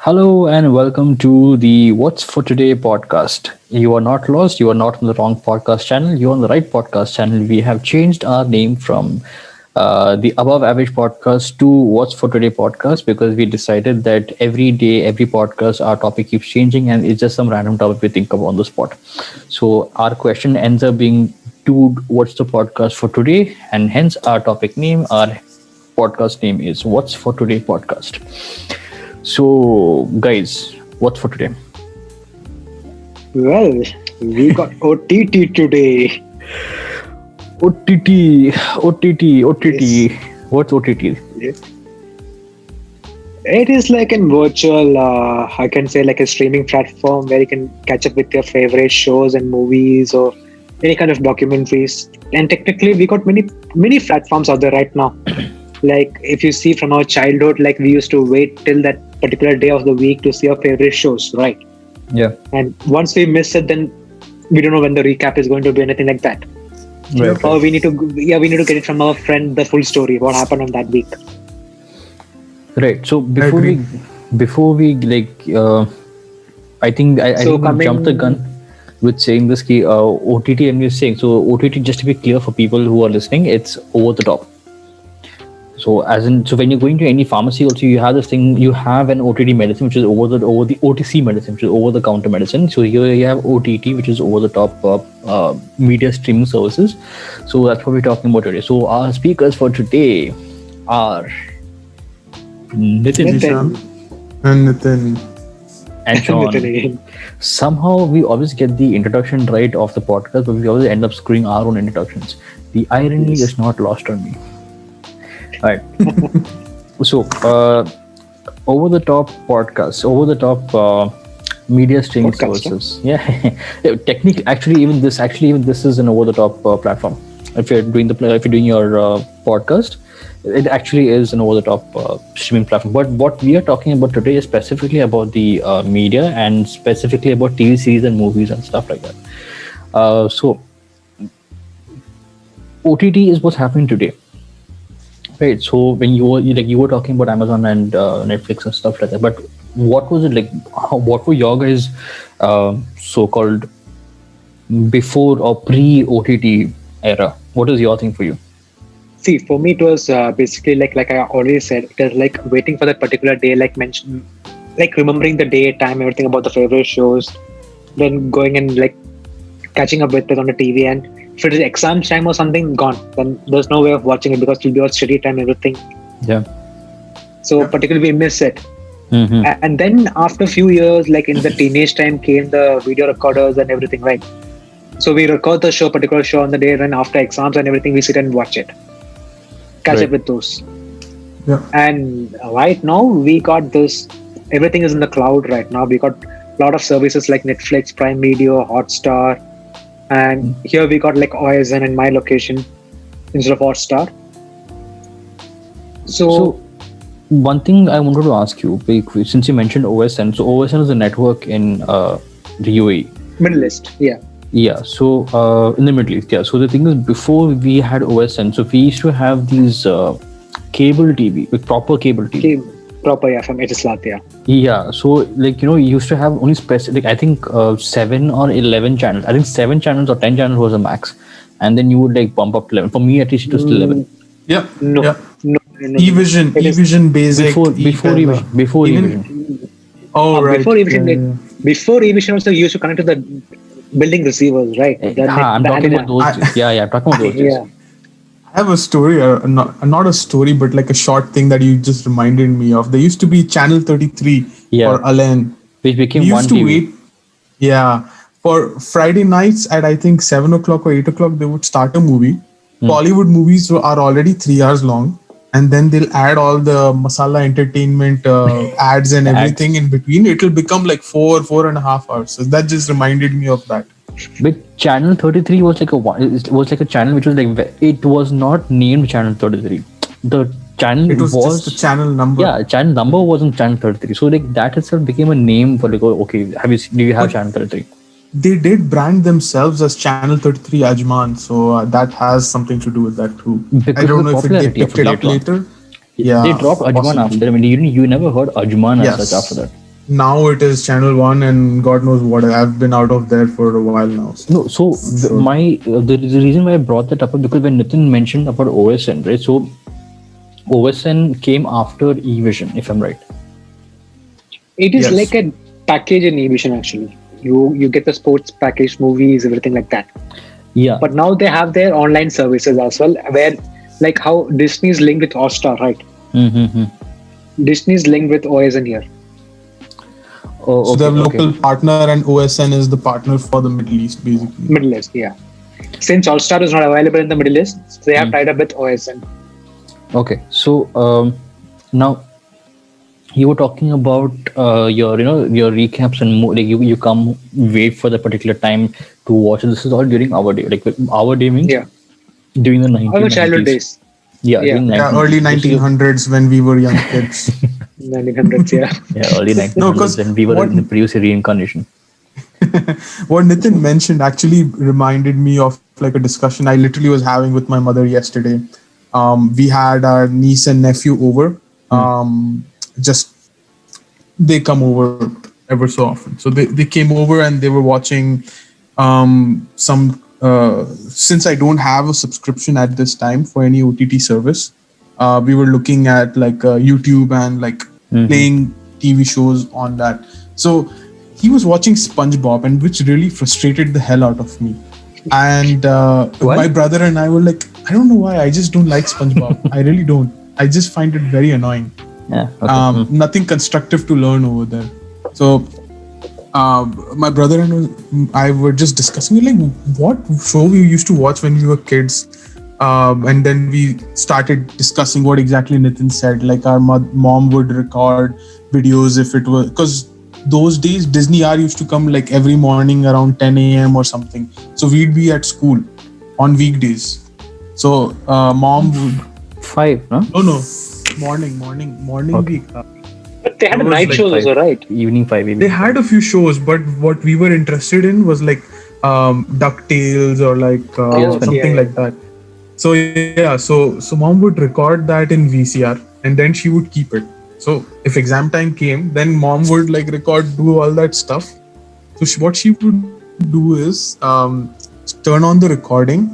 Hello and welcome to the What's for Today podcast. You are not lost, you are not on the wrong podcast channel, you're on the right podcast channel. We have changed our name from the Above Average podcast to What's for Today podcast because we decided that every day, every podcast, our topic keeps changing and it's just some random topic we think of on the spot. So our question ends up being, dude, what's the podcast for today? And hence our topic name, our podcast name is What's for Today podcast. So, guys, what's for today? Well, we got OTT today. OTT, OTT, OTT. Yes. What's OTT? It is like a virtual, I can say like a streaming platform where you can catch up with your favorite shows and movies or any kind of documentaries. And technically, we got many platforms out there right now. Like if you see from our childhood, like we used to wait till that particular day of the week to see our favorite shows, right? Yeah. And once we miss it, then we don't know when the recap is going to be, anything like that. Right. Or we need to get it from our friend, the full story, what happened on that week. Right. So before we I think we jumped the gun with saying this key OTT, and we're saying so OTT, just to be clear for people who are listening, it's over the top. So when you're going to any pharmacy, also you have this thing. You have an OTT medicine, which is over the OTC medicine, which is over the counter medicine. So here you have OTT, which is over the top media streaming services. So that's what we're talking about today. So our speakers for today are Nitin And Nitin. and Sean. Somehow we always get the introduction right of the podcast, but we always end up screwing our own introductions. The irony is not lost on me. All right. So, over the top podcasts, over the top media streaming services. Yeah. Technically, even this is an over the top platform. If you're doing your podcast, it actually is an over the top streaming platform. But what we are talking about today is specifically about the media and specifically about TV series and movies and stuff like that. So, OTT is what's happening today. Right. So when you were talking about Amazon and Netflix and stuff like that, but what was it like? What were your guys' so-called before or pre-OTT era? What is your thing for you? See, for me, it was basically like I already said, it was like waiting for that particular day, like remembering the day, time, everything about the favorite shows, then going and like catching up with it on the TV. And if it is exam time or something, gone. Then there's no way of watching it because it will be all study time, everything. Yeah. So particularly we miss it. Mm-hmm. And then after a few years, like in the teenage time, came the video recorders and everything, right? So we record the particular show on the day, and after exams and everything, we sit and watch it. Catch up with those. Yeah. And right now, we got this. Everything is in the cloud right now. We got a lot of services like Netflix, Prime Video, Hotstar. And here we got like OSN in my location instead of Hotstar. So one thing I wanted to ask you, since you mentioned OSN, so OSN is a network in the UAE. Middle East, yeah. Yeah, so in the Middle East, yeah. So the thing is, before we had OSN, so we used to have these cable TV, with proper cable TV. Proper, yeah, from Etisalat, yeah. Yeah, so you used to have only specific, I think 7 or 11 channels. I think 7 channels or 10 channels was a max. And then you would bump up to 11. For me, at least it was 11. Yeah. No. eVision basic. Before eVision. Oh, right. Before eVision also you used to connect to the building receivers, right? I'm talking about those days. Yeah, I'm talking about those days. Yeah. I have a story, not a story, but like a short thing that you just reminded me of. There used to be Channel 33 for Alain. Which became we one used to TV. Wait, for Friday nights at I think 7 o'clock or 8 o'clock, they would start a movie. Bollywood movies are already 3 hours long. And then they'll add all the masala entertainment ads and everything in between. It will become like 4.5 hours. So that just reminded me of that. But Channel 33 was like a channel which was it was not named Channel 33. The channel was just the channel number. Yeah, channel number wasn't Channel 33. So that itself became a name for okay, do you have Channel 33? They did brand themselves as Channel 33 Ajman, so that has something to do with that too. Because I don't know if they picked it up later. Yeah, they dropped Ajman after that. I mean, you never heard Ajman as such after that. now it is Channel One, and God knows what. I've been out of there for a while now. No, so the reason why I brought that up is because when Nitin mentioned about OSN, right? So OSN came after eVision, if I'm right. It is Yes. like a package in eVision actually. You get the sports package, movies, everything like that. Yeah. But now they have their online services as well, where like how Disney's linked with Hotstar, right? Mm-hmm. Disney's linked with OSN here. Oh, So okay, they have okay. local partner, and OSN is the partner for the Middle East, basically. Middle East, yeah. Since Hotstar is not available in the Middle East, they have tied up with OSN. Okay, so now you were talking about your your recaps and like you come wait for the particular time to watch it. This is all during our day, like our day means Yeah. during the Our childhood 1990s. days. Yeah, Yeah. during Yeah, 1990s. early This is- 1900s when we were young kids. 1900s, yeah. Yeah, early 1900s, No, 'cause and we were what- in the previous reincarnation. What Nitin mentioned actually reminded me of like a discussion I literally was having with my mother yesterday. We had our niece and nephew over. Just they come over ever so often. So they came over and they were watching some. Since I don't have a subscription at this time for any OTT service, we were looking at like YouTube and like playing TV shows on that. So he was watching SpongeBob, and which really frustrated the hell out of me. And my brother and I were like, I don't know why, I just don't like SpongeBob. I really don't. I just find it very annoying. Yeah. Okay. Nothing constructive to learn over there. So my brother and I were just discussing like what show we used to watch when we were kids. And then we started discussing what exactly Nitin said. Like our mom would record videos if it was, because those days Disney R used to come like every morning around 10 a.m. or something. So we'd be at school on weekdays. So mom would 5, no? no morning Okay. week. But they had It was night like shows 5. also, right? Evening 5. They Evening. had a few shows, but what we were interested in was like DuckTales or like Yes, something yeah. like that. So yeah, so mom would record that in VCR and then she would keep it. So if exam time came, then mom would like do all that stuff. So what she would do is turn on the recording.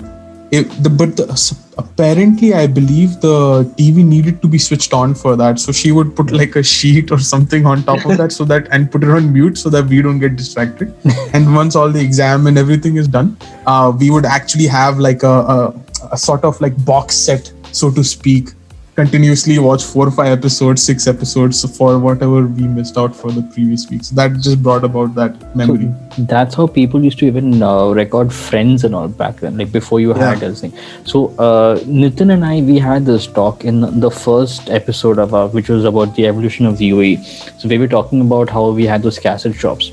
Apparently, I believe the TV needed to be switched on for that. So she would put like a sheet or something on top of that, and put it on mute so that we don't get distracted. And once all the exam and everything is done, we would actually have like a sort of like box set, so to speak. Continuously watch 4 or 5 episodes, 6 episodes for whatever we missed out for the previous week. So that just brought about that memory. So that's how people used to even record Friends and all back then, like before you had this thing. So Nitin and I, we had this talk in the first episode about, which was about the evolution of the UAE. So we were talking about how we had those cassette shops.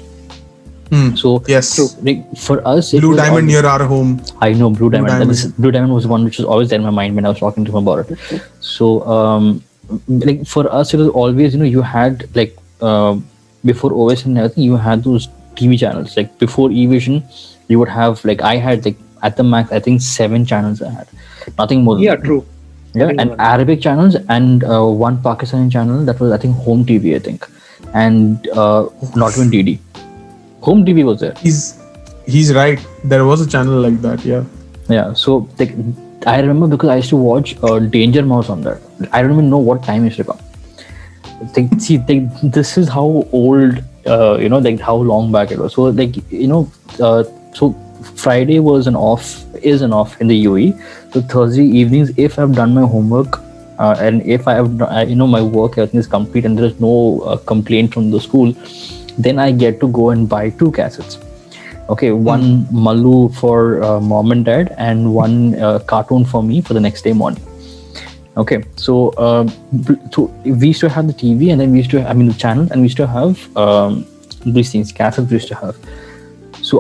So Yes. like, for us, it Blue was Diamond always- near our home. I know Blue Diamond. Diamond. Blue Diamond was one which was always there in my mind when I was talking to him about it. So, like for us, it was always, you had like before OS and everything, you had those TV channels. Like before eVision, you would have like I had like at the max, I think 7 channels I had, nothing more than Yeah, that. true. Yeah, Nothing and more. Arabic channels and one Pakistani channel that was I think Home TV, I think, and not even DD. Home TV was there. He's right. There was a channel like that. Yeah. Yeah, so like I remember because I used to watch Danger Mouse on that. I don't even know what time it used to come. This is how old, like how long back it was. So like so Friday is an off in the UAE. So Thursday evenings, if I've done my homework and if I have my work, everything is complete and there is no complaint from the school, then I get to go and buy 2 cassettes. Okay, one Mallu for mom and dad, and one cartoon for me for the next day morning. Okay, so we used to have the TV, and then we used to, the channel, and we used to have these things, cassettes we used to have. So,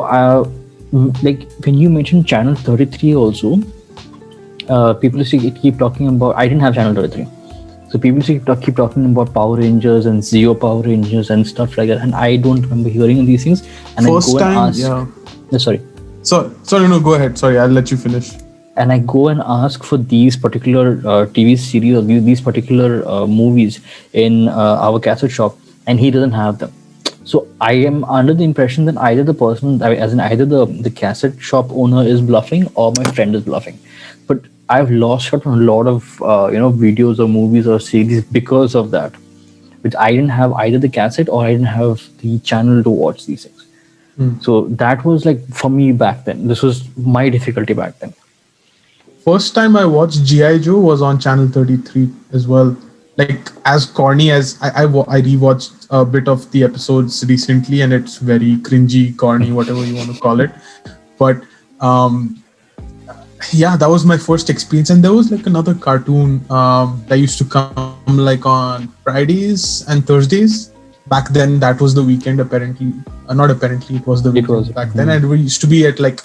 like when you mentioned channel 33 also, people used to keep talking about, I didn't have channel 33. So people used to keep talking about Power Rangers and Zeo Power Rangers and stuff like that, and I don't remember hearing these things. And First I go time, and ask, yeah. sorry. So no, go ahead. Sorry, I'll let you finish. And I go and ask for these particular TV series or these particular movies in our cassette shop, and he doesn't have them. I am under the impression that either the person, as in either the cassette shop owner is bluffing or my friend is bluffing. But I've lost out on a lot of videos or movies or series because of that. Which I didn't have either the cassette or I didn't have the channel to watch these things. So that was like for me back then. This was my difficulty back then. First time I watched G.I. Joe was on Channel 33 as well. Like, as corny as I rewatched a bit of the episodes recently, and it's very cringy, corny, whatever you want to call it. But yeah, that was my first experience. And there was like another cartoon that used to come like on Fridays and Thursdays. Back then, that was the weekend. Apparently, not apparently, it was the weekend was. back then. And it used to be at like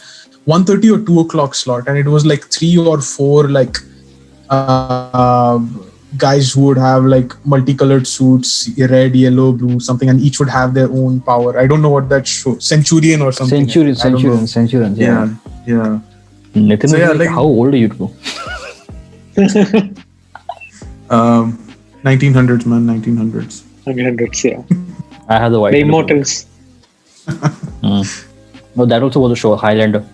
1:30 or 2 o'clock slot, and it was like 3 or 4 like guys who would have like multicolored suits, red, yellow, blue, something, and each would have their own power. I don't know what that show, Centurion or something. Centurions. Yeah. Nitin, So, yeah, like, like- how old are you two? 1900s, man, 1900s. 100s, yeah. I had the white. The television. Immortals. No, that also was a show, Highlander.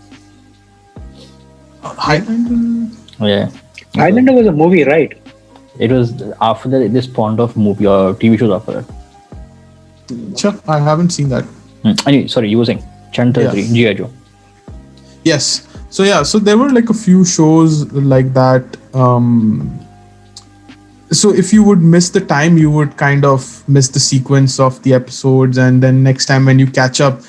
Highlander. Yeah. Highlander was a movie, right? It was after that they spawned off movie or TV shows after that. Sure, I haven't seen that. Anyway, sorry, you were saying Channel 33, Yeah. G.I. Joe. Yes. So yeah, so there were like a few shows like that. So if you would miss the time, you would kind of miss the sequence of the episodes, and then next time when you catch up,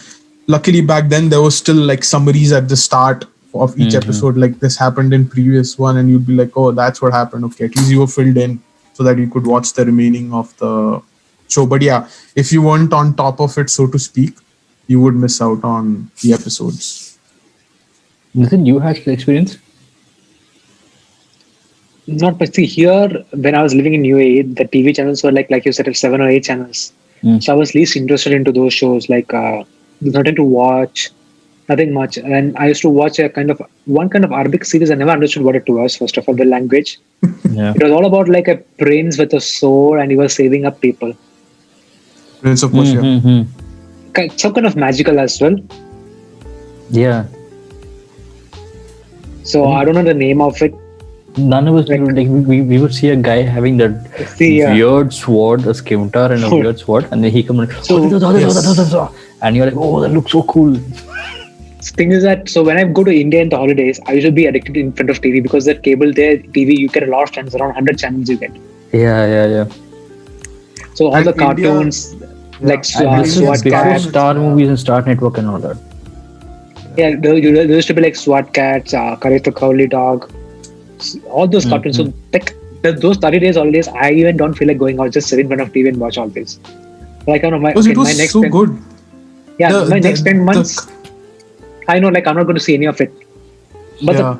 luckily back then there was still like summaries at the start of each episode, like this happened in previous one, and you'd be like, oh, that's what happened. Okay, at least you were filled in so that you could watch the remaining of the show. But yeah, if you weren't on top of it, so to speak, you would miss out on the episodes. Nitin, you had the experience? Not but see here when I was living in UAE, the TV channels were like you said, 7 or 8 channels. So I was least interested into those shows. Like there's nothing to watch, nothing much. And I used to watch one kind of Arabic series. I never understood what it was. First of all, the language. Yeah. It was all about like a prince with a sword, and he was saving up people. Prince of Persia. Some kind of magical as well. Yeah. So I don't know the name of it. None of us we would see a guy having that See, yeah. weird sword, a scimitar and a weird sword, and then he comes and and you're like, oh, that looks so cool. Thing is that so when I go to India in the holidays, I usually be addicted in front of TV because that cable there, TV, you get a lot of channels, around 100 channels you get. Yeah. So all And the India- cartoons, like And this SWAT is before Cats. Star Movies and Star Network and all that. Yeah, there used to be like SWAT Cats, Courage the Cowardly Dog, all those cartoons. So like those 30 days holidays, I even don't feel like going out, just sit in front of TV and watch all this. Like I don't know, Because it my was next so 10 good. Yeah, The- my the- next 10 the- months, I know like I'm not going to see any of it. But Yeah.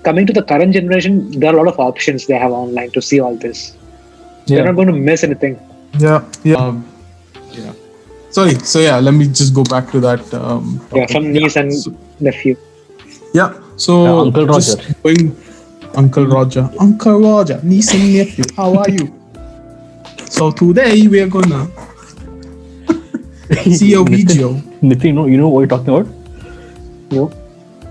coming to the current generation, there are a lot of options they have online to see all this. They're Yeah. not going to miss anything. Yeah. Yeah. Sorry. So yeah, let me just go back to that. Yeah, topic. from niece and So, nephew. yeah. So Uncle just Roger. going- Uncle Roger, niece and nephew. How are you? So today we are gonna see a video. Nitin, you know what you're talking about? No?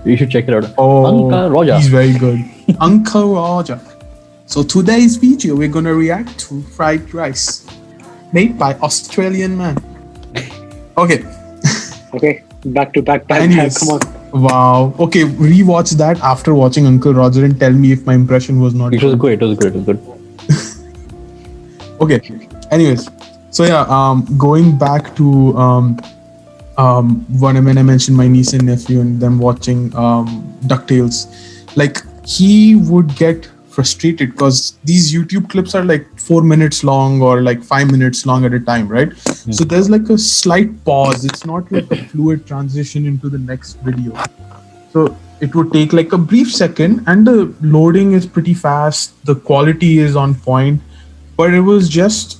You should check it out. Oh, Uncle Roger. he's very good. Uncle Roger. So today's video, we're gonna react to fried rice made by Australian man. Okay. Okay, back to back. Anyways, Come on. Wow. Okay, rewatch that after watching Uncle Roger and tell me if my impression was not It was good. It was good. Okay. Anyways, so yeah, going back to when I mentioned my niece and nephew and them watching DuckTales, like he would get frustrated because these YouTube clips are like 4 minutes long or like 5 minutes long at a time, right? So there's like a slight pause. It's not like a fluid transition into the next video. So it would take like a brief second, and the loading is pretty fast. The quality is on point, but it was just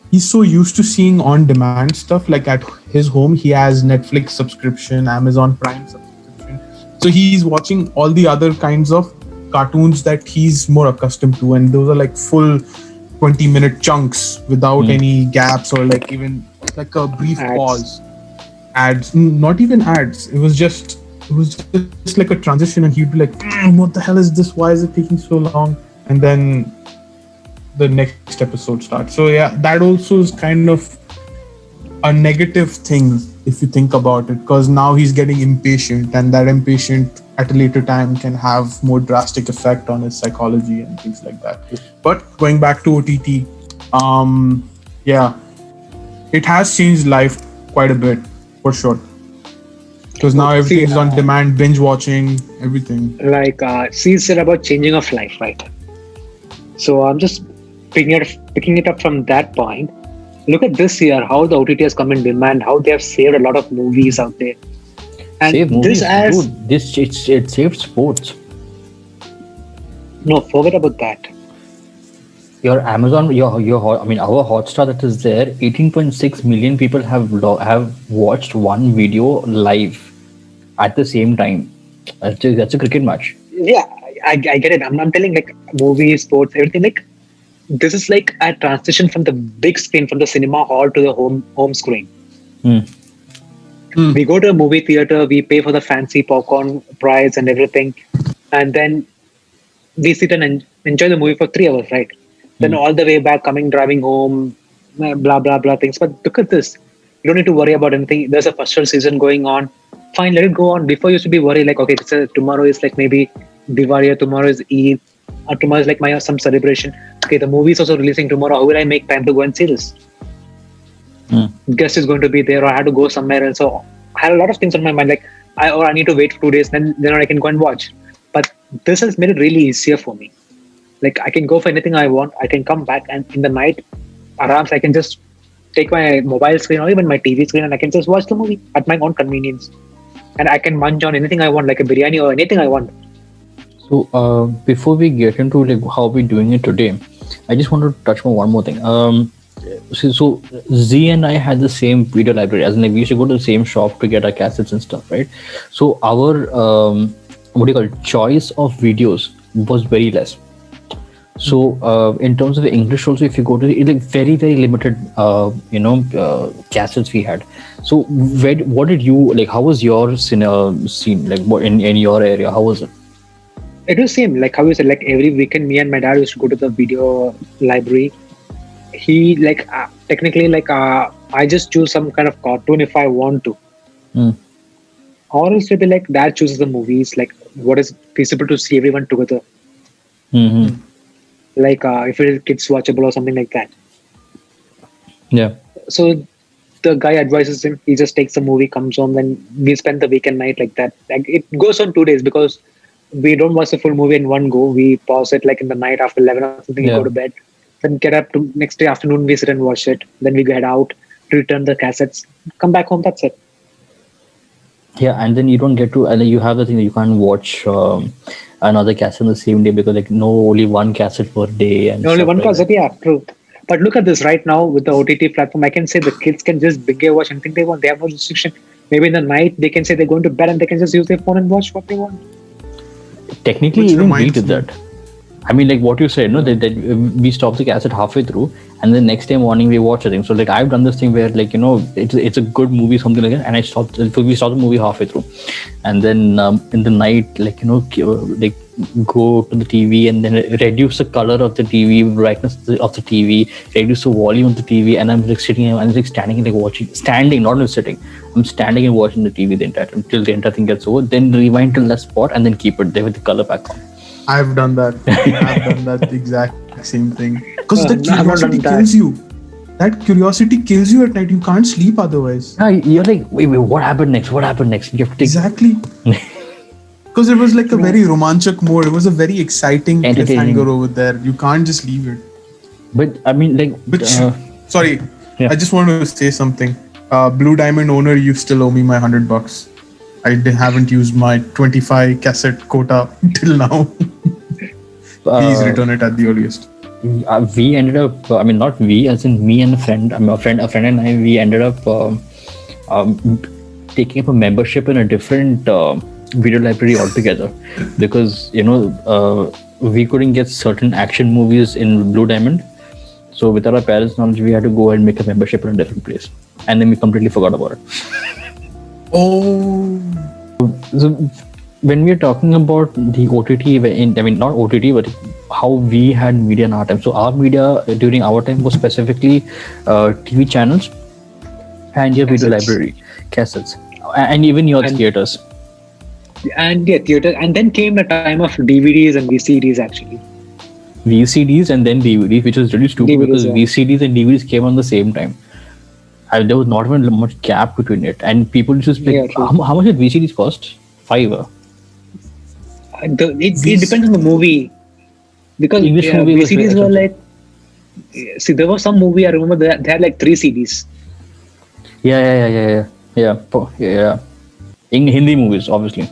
he's so used to seeing on-demand stuff. Like at his home, he has Netflix subscription, Amazon Prime subscription. So he's watching all the other kinds of cartoons that he's more accustomed to, and those are like full 20-minute chunks without any gaps or like even like a brief Ads. pause. ads, not even ads. It was just like a transition, and he'd be like, "What the hell is this? Why is it taking so long?" And then the next episode starts. So yeah, that also is kind of a negative thing if you think about it, because now he's getting impatient, and that impatient at a later time can have more drastic effect on his psychology and things like that. But going back to OTT, yeah, it has changed life quite a bit for sure, because now everything is on demand, binge watching, everything. Like she said about changing of life, right? So I'm just picking it up from that point. Look at this year, how the OTT has come in demand, how they have saved a lot of movies out there. And Save movies, this as dude. It saved sports. no, forget about that. Your Amazon, I mean, our Hotstar that is there, 18.6 million people have watched one video live at the same time. That's a cricket match. Yeah, I get it. I'm telling like movies, sports, everything. Like this is like a transition from the big screen, from the cinema hall to the home screen. Hmm. We go to a movie theater, we pay for the fancy popcorn price and everything, and then we sit and enjoy the movie for 3 hours, right? Then all the way back, driving home, blah blah blah things. But look at this. You don't need to worry about anything. There's a festival season going on. Fine, let it go on. Before you used to be worried like, okay, tomorrow is like maybe Diwali, or tomorrow is Eid, or tomorrow is like some celebration. Okay, the movie is also releasing tomorrow. How will I make time to go and see this? Guest is going to be there, or I had to go somewhere else. So I had a lot of things on my mind, like I need to wait for 2 days, then I can go and watch. But this has made it really easier for me. Like I can go for anything I want. I can come back, and in the night, around I can just take my mobile screen or even my TV screen, and I can just watch the movie at my own convenience. And I can munch on anything I want, like a biryani or anything I want. So before we get into like how we're doing it today, I just want to touch on one more thing. So Z and I had the same video library, as in like we used to go to the same shop to get our cassettes and stuff, right? So our what do you call it, choice of videos was very less. So in terms of English also, if you go to like very limited cassettes we had. So what did you like, how was your scene like in your area, how was it? It was same, like how you said, like every weekend, me and my dad used to go to the video library. He like technically like I just choose some kind of cartoon if I want to, or else it'll be like dad chooses the movies, like what is feasible to see everyone together. Like if it is kids watchable or something like that. Yeah. So the guy advises him. He just takes the movie, comes home, then we spend the weekend night like that. Like it goes on 2 days because we don't watch the full movie in one go. We pause it like in the night after 11 or something. We go to bed. Then get up to next day afternoon. We sit and watch it. Then we get out, return the cassettes, come back home. That's it. Yeah, and then you don't get to, and then you have the thing that you can't watch another cassette on the same day because like only one cassette per day and Only one like cassette, yeah, true. But look at this right now with the OTT platform. I can say the kids can just binge watch anything they want. They have no restriction. Maybe in the night they can say they're going to bed and they can just use their phone and watch what they want. Technically, Which even we reminds did me- that. I mean, like what you said, no, that we stop the cassette halfway through, and the next day morning we watch the thing. So like I've done this thing where like it's a good movie, something like that, and we stop the movie halfway through, and then in the night like like go to the TV and then reduce the color of the TV, brightness of the TV, reduce the volume of the TV, and I'm like sitting and I'm like standing and like watching, standing, not even sitting. I'm standing and watching the TV until the entire thing gets over. Then rewind till that spot and then keep it there with the color back on. I've done that. I've done that exact same thing. Because the No, I've not curiosity done that. kills you. That curiosity kills you at night. You can't sleep otherwise. Yeah, you're like, wait, what happened next? What happened next? You have to take Exactly. Because it was like a very romantic mode. It was a very exciting Entertaining. cliffhanger over there. You can't just leave it. But I mean, like, But sorry, yeah. I just want to say something. Blue Diamond owner, you still owe me my $100. I haven't used my 25 cassette quota till now. Please return it at the earliest. we ended up. I mean, not we, as in me and a friend. I mean, a friend and I. We ended up taking up a membership in a different video library altogether, because we couldn't get certain action movies in Blue Diamond. So without our parents' knowledge, we had to go and make a membership in a different place, and then we completely forgot about it. Oh, So when we are talking about the OTT, I mean not OTT, but how we had media in our time. So our media during our time was specifically TV channels and your video Cassettes. library, cassettes, and even your And theaters. and yeah, theater. And then came the time of DVDs and VCDs actually. VCDs and then DVDs, which was really stupid DVDs, because yeah. VCDs and DVDs came on the same time. And there was not even much gap between it. And people just like, Yeah, true. how much did VCDs cost? $5. It depends on the movie because English movie was VCDs were expensive. like. See, there was some movie I remember that they had like 3 CDs. Yeah. In Hindi movies, obviously.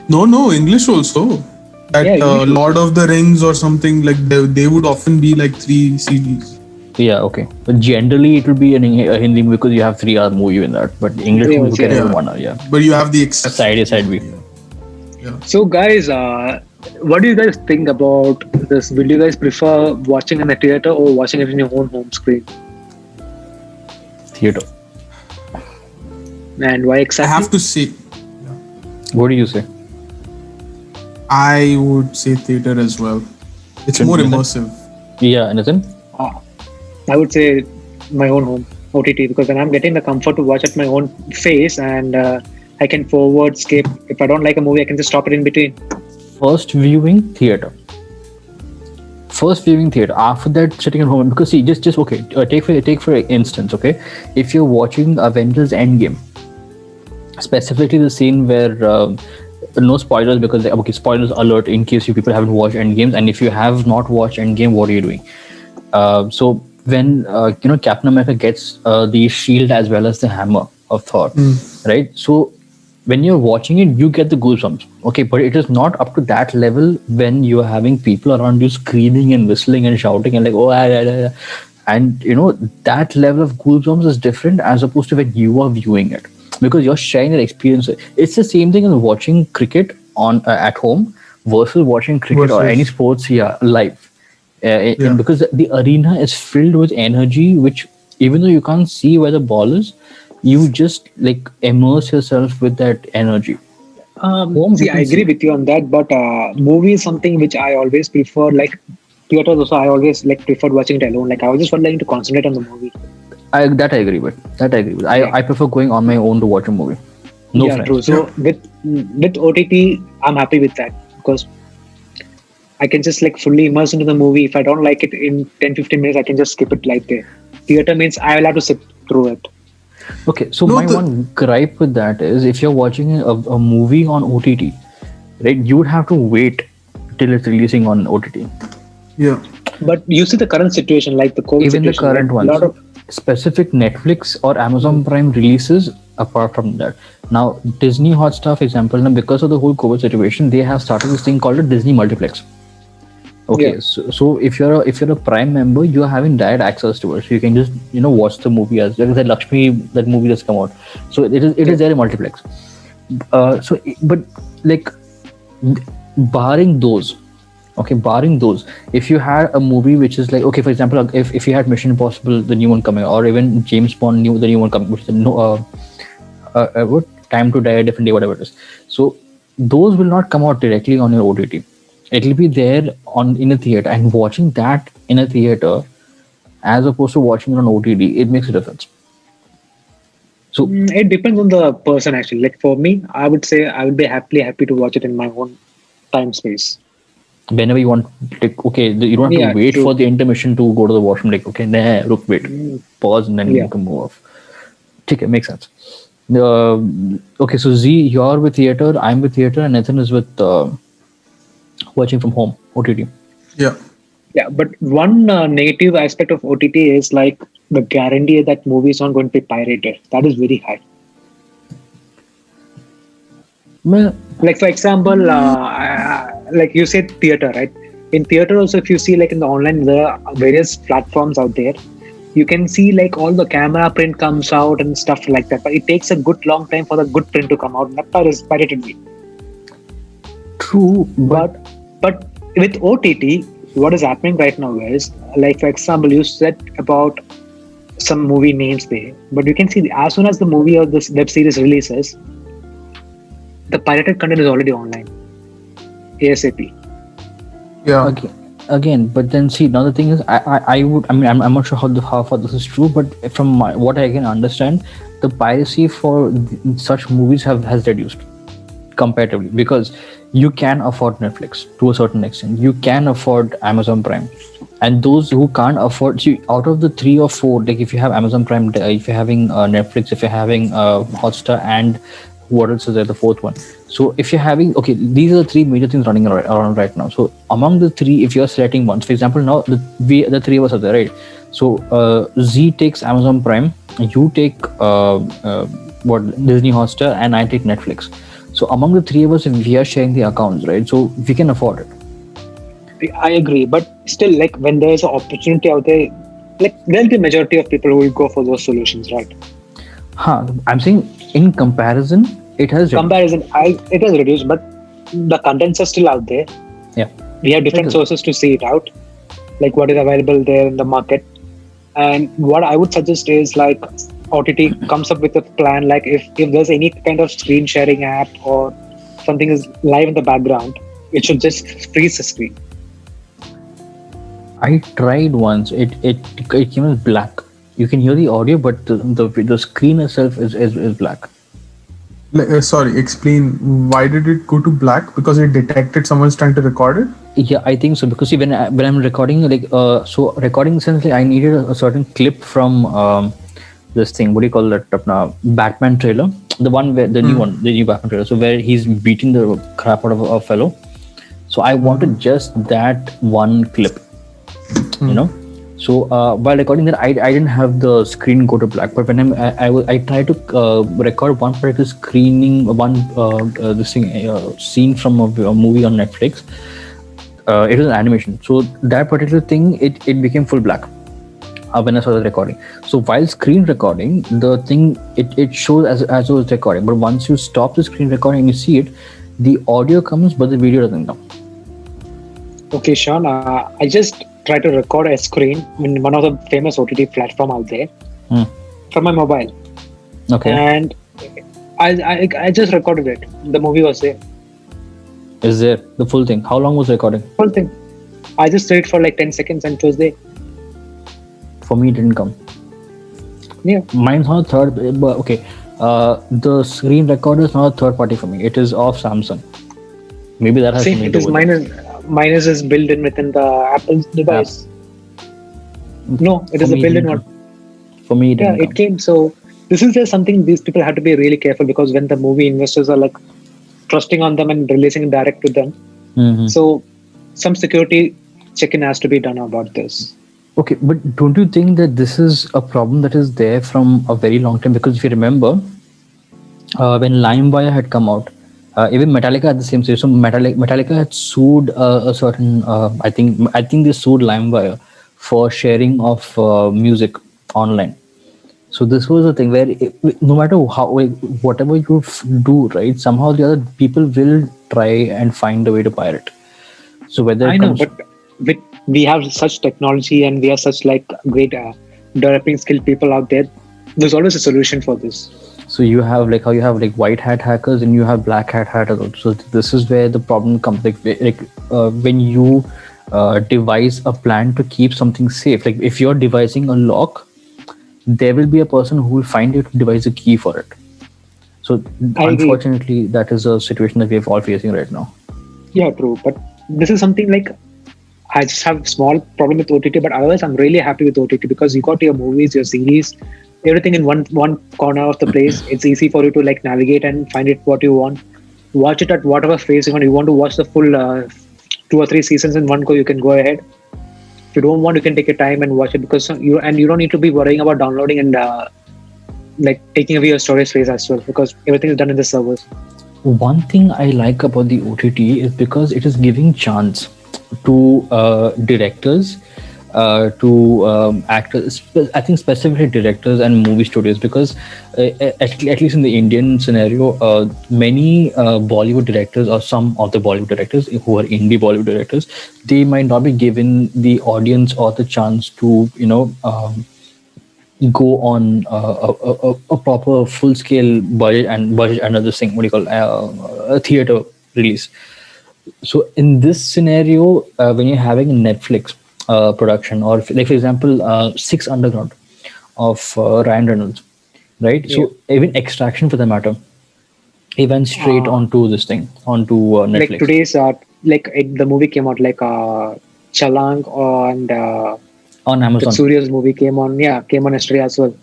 no, English also. That Yeah, English Lord of the Rings or something, like they would often be like 3 CDs. Yeah, okay. But generally, it will be a Hindi movie because you have 3 hour movie in that. But English Yeah, movies can yeah. have 1 hour, yeah. But you have the exception. Side A, side B. So, guys, what do you guys think about this? Will you guys prefer watching in the theater or watching it in your own home screen? Theater. And why I exactly? have to say, What do you say? I would say theater as well. It's Can more you say? immersive. Yeah, Nathan? I would say my own home OTT because then I'm getting the comfort to watch at my own face and I can forward, skip. If I don't like a movie, I can just stop it in between. First viewing theater. After that, sitting at home, because see, just okay. Take for instance, okay, if you're watching Avengers Endgame, specifically the scene where no spoilers because okay, spoilers alert in case you people haven't watched Endgames, and if you have not watched Endgame, what are you doing? So when Captain America gets the shield as well as the hammer of Thor, right? So when you're watching it, you get the goosebumps. Okay, but it is not up to that level when you're having people around you screaming and whistling and shouting and like and that level of goosebumps is different as opposed to when you are viewing it because you're sharing that experience. It's the same thing as watching cricket on at home versus watching cricket or Versus- any sports live. Yeah. Because the arena is filled with energy, which even though you can't see where the ball is, you just like immerse yourself with that energy. Home, See, you I can see. agree with you on that, but movie is something which I always prefer. Like theaters, also, I always like preferred watching it alone. Like I was just wanting to concentrate on the movie. I agree with. Yeah. I prefer going on my own to watch a movie. No Yeah, friends. true. So with OTT, I'm happy with that because I can just like fully immerse into the movie. If I don't like it in 10-15 minutes, I can just skip it like there. Theater means I will have to sit through it. Okay, so No, my the- one gripe with that is if you're watching a movie on OTT, right, you would have to wait till it's releasing on OTT. Yeah. But you see the current situation, like the COVID Even the situation. current like, ones, a lot of specific Netflix or Amazon Prime releases apart from that. Now, Disney Hotstar, for example, now because of the whole COVID situation, they have started this thing called a Disney Multiplex. Okay, Yeah. so if you're a Prime member, you're having direct access to it, so you can just watch the movie as like that Lakshmi that movie that's come out. So it is there in multiplex. But like barring those, if you had a movie which is like okay, for example, if you had Mission Impossible the new one coming, or even James Bond the new one coming, which is what Time to Die a Different Day, whatever it is. So those will not come out directly on your OTT. It'll be there in a theater, and watching that in a theater as opposed to watching it on OTT, it makes a difference. So it depends on the person actually. Like for me, I would say I would be happy to watch it in my own time space. whenever you want, like, okay, you don't have Yeah, to wait true. for the intermission to go to the washroom. Like, okay, nah, look, wait, pause, and then Yeah. you can move off. Okay, makes sense. Okay, so Z, you're with theater, I'm with theater, and Nathan is with watching from home, OTT. Yeah. Yeah, but one negative aspect of OTT is like the guarantee that movie is not going to be pirated. That is very high. Well, Like for example, like you said, theater, right? In theater also, if you see like in the online, there are various platforms out there. You can see like all the camera print comes out and stuff like that. But it takes a good long time for the good print to come out. That is pirated. true, but But with OTT, what is happening right now is like for example, you said about some movie names there, but you can see as soon as the movie or this web series releases, the pirated content is already online ASAP. Yeah. Again, but then see, now the thing is, I'm not sure how far this is true, but from what I can understand, the piracy for such movies has reduced comparatively, because you can afford Netflix to a certain extent, you can afford Amazon Prime, and those who can't afford, see, out of the 3 or 4, like if you have Amazon Prime, if you're having Netflix, if you're having Hotstar, and what else is there, the fourth one. So if you're having, okay, these are the 3 major things running around right now. So among the 3, if you're selecting one, for example, now the 3 of us are there, right? So Z takes Amazon Prime, you take what, Disney Hotstar, and I take Netflix. So among the 3 of us, we are sharing the accounts, right? So we can afford it. I agree, but still, like when there's an opportunity out there, like there'll be majority of people who will go for those solutions, right? I'm saying in comparison, it has reduced. It has reduced, but the contents are still out there. Yeah, We have different sources to see it out, like what is available there in the market. And what I would suggest is like OTT comes up with a plan, like if there's any kind of screen sharing app or something is live in the background, it should just freeze the screen. I tried once. It came as black. You can hear the audio, but the screen itself is black. Sorry, explain, why did it go to black? Because it detected someone's trying to record it? Yeah, I think so, because see, when I'm recording, like so recording essentially, I needed a certain clip from this thing. What do you call that now? Batman trailer, the one where the new Batman trailer. So where he's beating the crap out of a fellow. So I wanted just that one clip, you know. So while recording that, I didn't have the screen go to black. But when I tried to record one particular scene from a movie on Netflix. It was an animation, so that particular thing it became full black when I started recording. So while screen recording, the thing it shows as it was recording, but once you stop the screen recording and you see it, the audio comes but the video doesn't come. Okay, Sean, I just tried to record a screen in one of the famous OTT platform out there from my mobile. Okay. And I just recorded it. The movie was there. Is there the full thing? How long was the recording? Full thing. I just stayed for like 10 seconds and it was there. For me, it didn't come. Yeah. Mine's not third, but okay. The screen recorder is not a third party for me. It is of Samsung. Maybe that has something to do with it. Mine is built in within the Apple device. No, it is a built-in one. For me, it didn't come. It came. So this is just something these people have to be really careful, because when the movie investors are like trusting on them and releasing direct to them, so some security check-in has to be done about this. Okay, but don't you think that this is a problem that is there from a very long time? Because if you remember, when LimeWire had come out, even Metallica had the same situation. So Metallica had sued a certain, I think they sued LimeWire for sharing of music online. So this was a thing where no matter how, whatever you do, right, somehow the other people will try and find a way to pirate. So whether I know, but we have such technology and we have such like great developing skilled people out there. There's always a solution for this. So you have like how you have like white hat hackers and you have black hat hackers. So this is where the problem comes. Like when you devise a plan to keep something safe, like if you're devising a lock, there will be a person who will find it to devise a key for it. So unfortunately, that is a situation that we are all facing right now. Yeah, true. But this is something like, I just have a small problem with OTT, but otherwise I'm really happy with OTT because you got your movies, your series, everything in one corner of the place. It's easy for you to like navigate and find it what you want. Watch it at whatever phase you want. You want to watch the full 2 or 3 seasons in one go, you can go ahead. If you don't want, you can take your time and watch it, because you don't need to be worrying about downloading and like taking away your storage space as well, because everything is done in the servers. One thing I like about the OTT is because it is giving chance to directors, to actors, I think specifically directors and movie studios, because at least in the Indian scenario, many Bollywood directors or some of the Bollywood directors who are indie Bollywood directors, they might not be given the audience or the chance to go on a proper full scale budget and other thing. What do you call a theater release? So in this scenario, when you're having a Netflix production, or like for example, Six Underground of Ryan Reynolds, right? Yeah. So even Extraction, for the matter, he went straight Uh, onto this thing, onto like Netflix today's the movie came out like Chalang and on that Amazon. Surya's movie came on yesterday as well.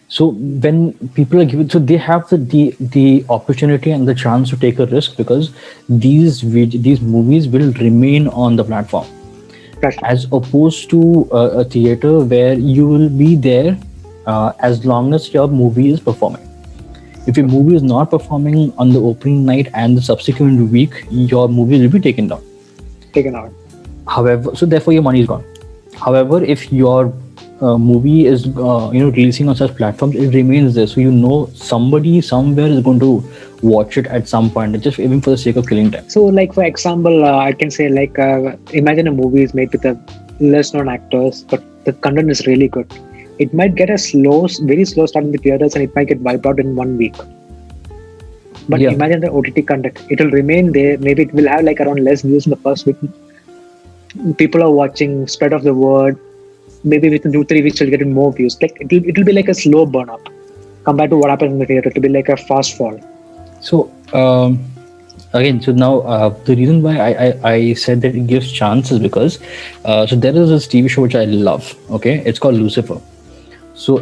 So when people are given, so they have the opportunity and the chance to take a risk, because these movies will remain on the platform, Platform. as opposed to a theater where you will be there as long as your movie is performing. If your movie is not performing on the opening night and the subsequent week, your movie will be taken down. Taken out. However, so therefore your money is gone. However, if your movie is releasing on such platforms, it remains there, so somebody somewhere is going to watch it at some point, just even for the sake of killing time. So, like for example, I can say like imagine a movie is made with a less known actors, but the content is really good. It might get a very slow start in the theaters, and it might get wiped out in 1 week. But Yeah. imagine the OTT content; it will remain there. Maybe it will have like around less views in the first week. People are watching, spread of the word. Maybe within 2 3 weeks, you'll get more views. Like it'll be like a slow burn up compared to what happens in the theater. It'll be like a fast fall. So again, so now the reason why I said that it gives chances, because so there is this TV show which I love. Okay, it's called Lucifer. So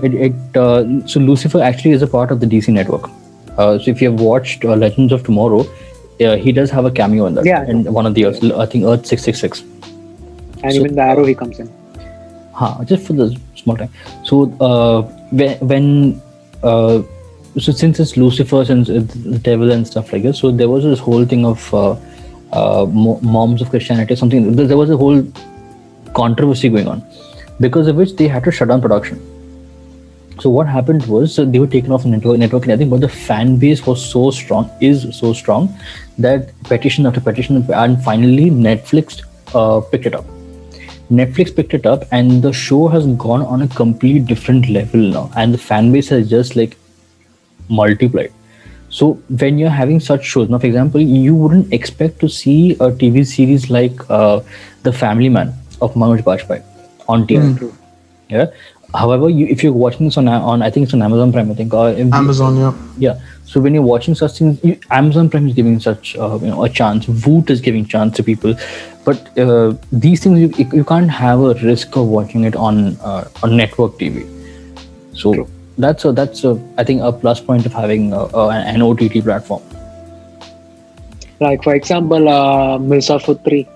so Lucifer actually is a part of the DC network. So if you have watched Legends of Tomorrow, he does have a cameo in that. Yeah, I know. In one of the Earths, I think Earth 666. And So, even the arrow he comes in. just for the small time. So when so since it's Lucifer, since it's the devil and stuff like this, so there was this whole thing of moms of Christianity, something. There was a whole controversy going on, because of which they had to shut down production. So what happened was, they were taken off the network and everything, but the fan base was is so strong, that petition after petition, and finally Netflix picked it up. Netflix picked it up, and the show has gone on a complete different level now, and the fan base has just like multiplied. So when you're having such shows, now for example, you wouldn't expect to see a TV series like The Family Man of Manoj Bajpayee on TV. True. Yeah. However, if you're watching this on I think it's on Amazon Prime, I think, or Amazon, yeah. yeah. So when you're watching such things, Amazon Prime is giving such a chance. Voot is giving chance to people, but these things you can't have a risk of watching it on network TV. So True. that's I think a plus point of having an OTT platform. Like for example, Mirzapur 3.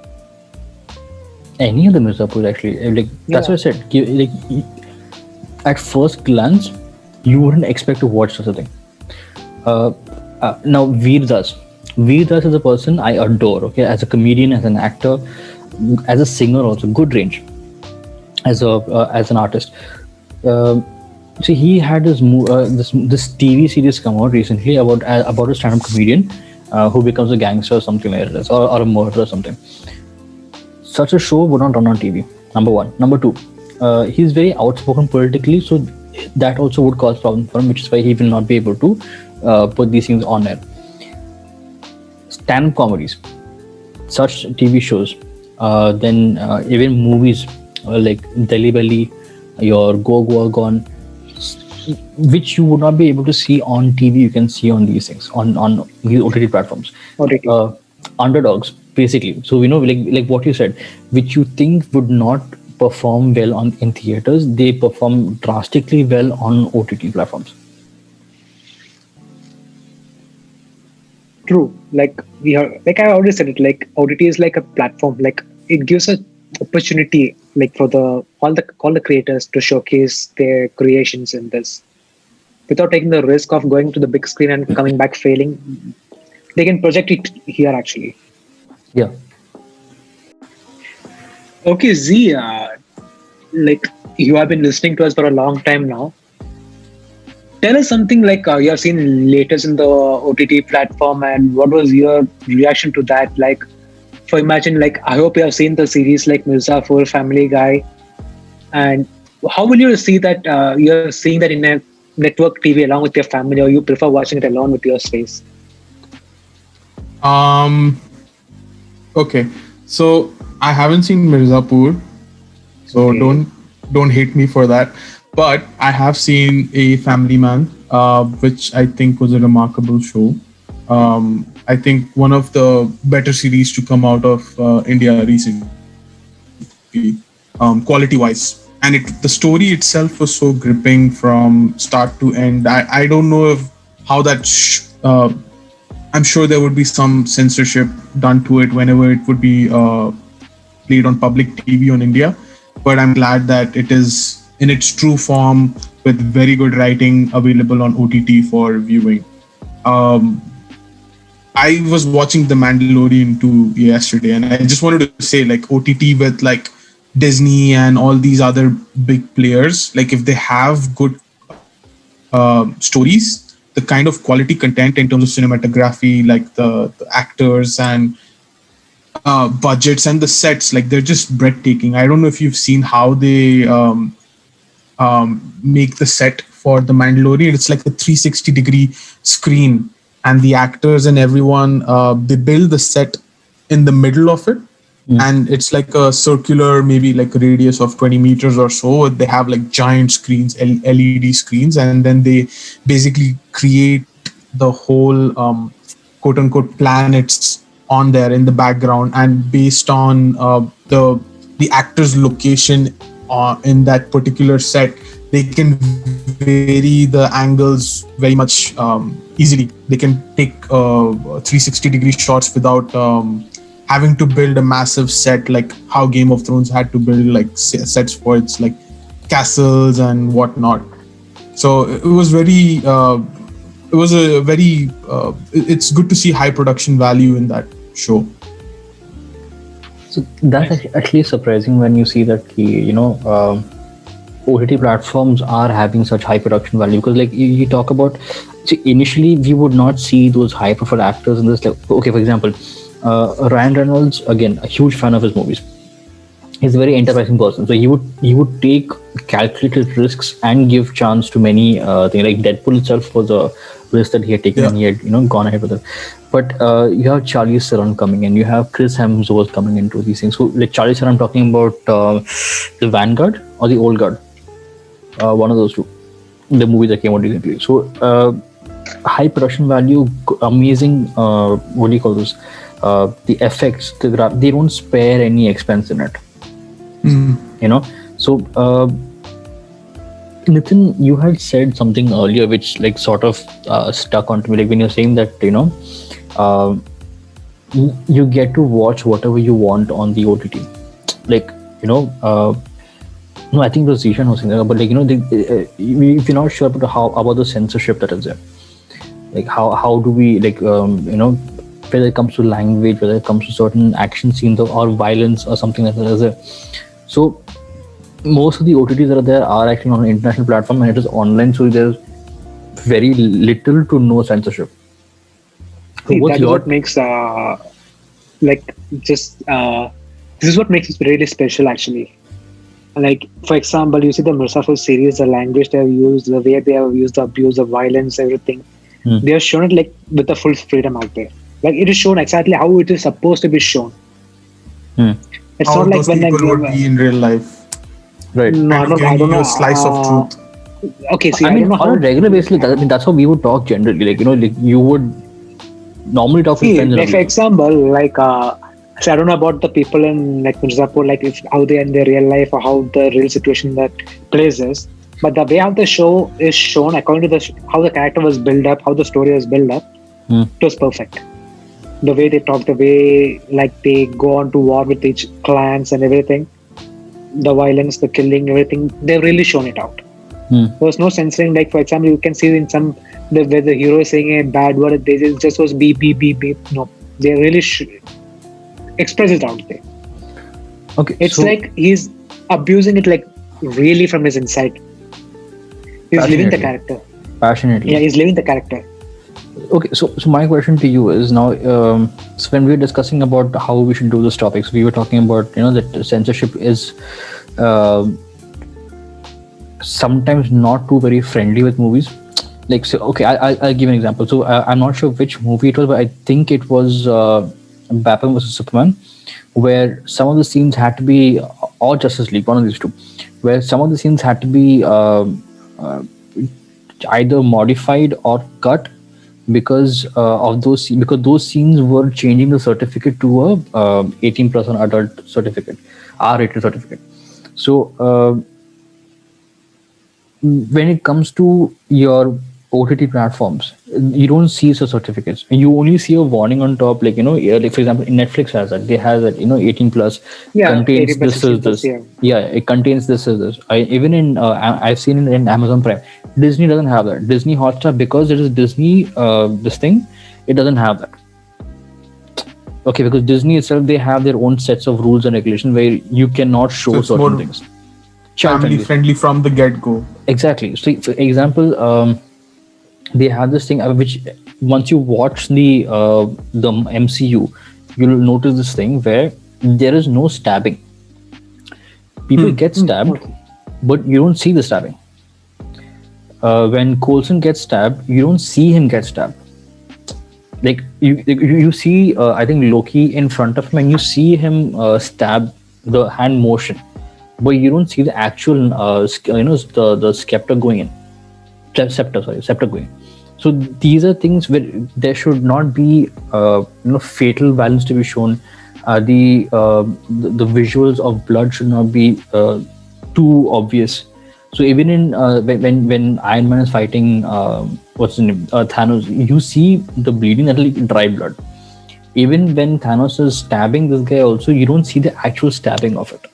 Any of the Mirzapur actually, like that's Yeah. what I said. At first glance, you wouldn't expect to watch such a thing. Now Veer Das. Veer Das is a person I adore. Okay, as a comedian, as an actor, as a singer, also good range. As an artist, so he had this TV series come out recently about a stand-up comedian who becomes a gangster or something like that, or a murderer or something. Such a show would not run on TV. Number one. Number two, he's very outspoken politically, so that also would cause problem for him, which is why he will not be able to put these things on air. Stand-up comedies, such TV shows, then even movies like Delhi Belly, your Go Goa Gone, which you would not be able to see on TV, you can see on these things on these OTT platforms. OTT. Underdogs, basically. So like what you said, which you think would not perform well in theaters, they perform drastically well on OTT platforms. True. Like like I already said it. Like OTT is like a platform. Like it gives a opportunity, like for all the creators to showcase their creations in this, without taking the risk of going to the big screen and coming back failing. They can project it here actually. Yeah. Okay, Z. Like you have been listening to us for a long time now. Tell us something like you have seen latest in the OTT platform, and what was your reaction to that? Like, for imagine, like I hope you have seen the series like Mirzapur, Family Guy, and how will you see that you're seeing that in a network TV along with your family, or you prefer watching it alone with your space? Um. Okay. So I haven't seen Mirzapur, so Okay. don't hate me for that. But I have seen A Family Man, which I think was a remarkable show. I think one of the better series to come out of India recently, quality wise. And the story itself was so gripping from start to end. I don't know if how that I'm sure there would be some censorship done to it whenever it would be played on public TV on India. But I'm glad that it is in its true form with very good writing available on OTT for viewing. Um, I was watching The Mandalorian 2 yesterday, and I just wanted to say, like, OTT with like Disney and all these other big players, like if they have good stories, the kind of quality content in terms of cinematography, like the actors and budgets and the sets, like they're just breathtaking. I don't know if you've seen how they make the set for the Mandalorian. It's like a 360-degree screen, and the actors and everyone they build the set in the middle of it, and it's like a circular, maybe like a radius of 20 meters or so. They have like giant screens, LED screens, and then they basically create the whole quote unquote planets on there in the background, and based on the actor's location in that particular set, they can vary the angles very much easily. They can take 360-degree shots without having to build a massive set like how Game of Thrones had to build like sets for its like castles and whatnot. So it was very it was a very it's good to see high production value in that show. So that's actually surprising when you see that OTT platforms are having such high production value, because like you talk about, see, initially we would not see those high profile actors in this. Like, okay, for example, Ryan Reynolds, again, a huge fan of his movies. He's a very enterprising person, so he would take calculated risks and give chance to many things. Like Deadpool itself was a risk that he had taken, and he had gone ahead with it. But you have Charlize Theron coming in, you have Chris Hemsworth coming into these things. So like Charlize Theron, I'm talking about the Vanguard or the Old Guard, one of those two, the movie that came out recently. So high production value, amazing. What do you call this? The effects, they don't spare any expense in it. So Nitin, you had said something earlier which like sort of stuck onto me, like when you're saying that you get to watch whatever you want on the OTT, like no, I think it was Zishan who was saying that, but like if you're not sure about the censorship that is there, like how do we like whether it comes to language, whether it comes to certain action scenes or violence or something like that is there. So most of the OTTs that are there are actually on an international platform, and it is online, so there's very little to no censorship. So that's what makes this is what makes it really special, actually. Like, for example, you see the Mirzapur series, the language they have used, the way they have used the abuse, the violence, everything. They have shown it like with the full freedom out there. Like it is shown exactly how it is supposed to be shown. It's how not like those when people would be in real life. Right. No, I don't know. A slice of truth. Okay, see, I mean, don't know on how. a regular basis, that's how we would talk generally. Like like you would normally talk with See, friends. like for example, like see, I don't know about the people in like Mirzapur, like if how they are in their real life or how the real situation that plays is. But the way how the show is shown, according to how the character was built up, how the story was built up, it was perfect. The way they talk, the way like they go on to war with each clans and everything, the violence, the killing, everything, they've really shown it out. There was no censoring. Like for example, you can see in some where the hero is saying a bad word, they just was beep beep beep beep. No, they really express it out there. Okay, it's like he's abusing it like really from his inside. He's living the character. Passionately. Yeah, he's living the character. Okay, so my question to you is now, so when we were discussing about how we should do this topic, so we were talking about that censorship is sometimes not too very friendly with movies. Like, so, okay, I'll give an example. So I'm not sure which movie it was, but I think it was Batman vs Superman, where some of the scenes had to be, or Justice League, one of these two, where some of the scenes had to be uh, either modified or cut because of because those scenes were changing the certificate to a 18 plus an adult certificate, R-rated certificate. So when it comes to your OTT platforms, you don't see such certificates. You only see a warning on top, like, like for example, Netflix has that. They have that, 18 plus Yeah, contains 18 plus, this 16 is plus, this. yeah. Yeah, it contains this is this. Even in I've seen it in Amazon Prime. Disney doesn't have that. Disney Hotstar, because it is Disney this thing, it doesn't have that. Okay, because Disney itself, they have their own sets of rules and regulations where you cannot show So it's certain more things. family friendly from the get-go. Exactly. So, for example, they have this thing which once you watch the MCU, you'll notice this thing where there is no stabbing. People get stabbed, Okay. but you don't see the stabbing. When Coulson gets stabbed, you don't see him get stabbed. Like you see, I think Loki in front of him, and you see him stab the hand motion, but you don't see the actual, the scepter going in. Scepter going. So these are things where there should not be, fatal violence to be shown. The visuals of blood should not be too obvious. So even in when Iron Man is fighting what's his name, Thanos, you see the bleeding, that like dry blood. Even when Thanos is stabbing this guy, also you don't see the actual stabbing of it.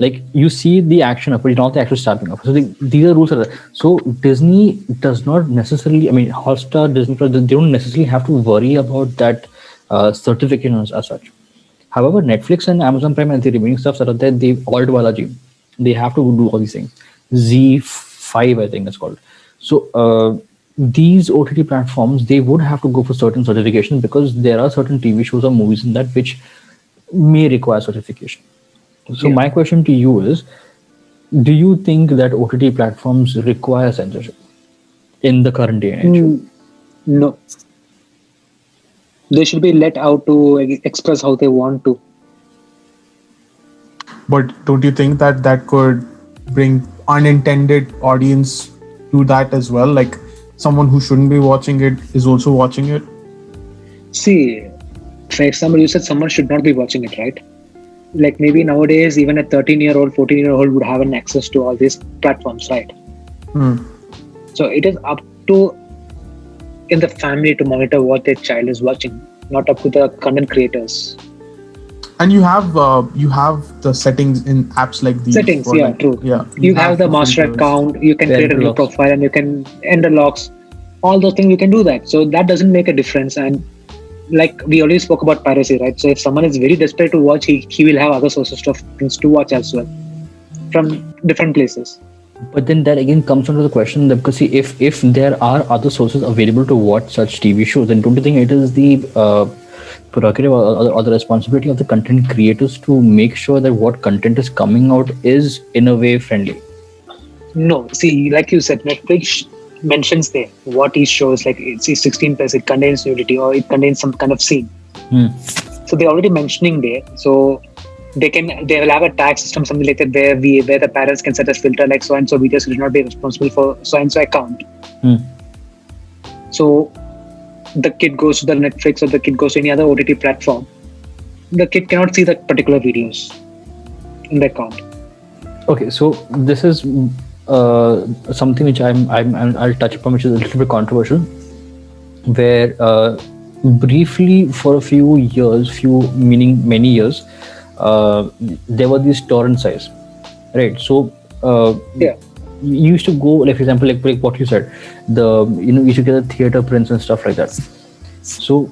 Like you see the action of it, not the actual stabbing of it. So these are rules. So Disney does not necessarily. I mean, Hotstar, Disney Plus, they don't necessarily have to worry about that certification as such. However, Netflix and Amazon Prime and the remaining stuff that are there, they all Balaji, they have to do all these things. Z5, I think it's called. So these OTT platforms, they would have to go for certain certifications because there are certain TV shows or movies in that which may require certification. So my question to you is, do you think that OTT platforms require censorship in the current day and age? No. They should be let out to express how they want to. But don't you think that that could bring unintended audience to that as well? Like someone who shouldn't be watching it is also watching it? See, for example, you said someone should not be watching it, right? Like maybe nowadays, even a 13-year-old, 14-year-old would have an access to all these platforms, right? So it is up to in the family to monitor what their child is watching, not up to the content creators. And you have the settings in apps like these. Settings, for yeah, like- true. Yeah, You have the master filters. account, you can create a new locks. profile, and you can end the locks. All those things you can do that. So that doesn't make a difference. And like we already spoke about piracy, right? So if someone is very desperate to watch, he will have other sources of things to watch as well from different places. But then that again comes down to the question that, because see, if there are other sources available to watch such TV shows, then don't you think it is the prerogative or the responsibility of the content creators to make sure that what content is coming out is in a way friendly? No, see, like you said, Netflix mentions there what each shows, like it's 16 plus, it contains nudity or it contains some kind of scene. So they're already mentioning there. So they will have a tag system, something like that, where the parents can set a filter like so and so videos should not be responsible for so and so account. So the kid goes to the Netflix or the kid goes to any other OTT platform, the kid cannot see that particular videos in the account. Okay, so this is something which I'll touch upon, which is a little bit controversial, where briefly for a few years, meaning many years, there were these torrent sites, right? So you used to go, like for example, like what you said, you used to get the theater prints and stuff like that. So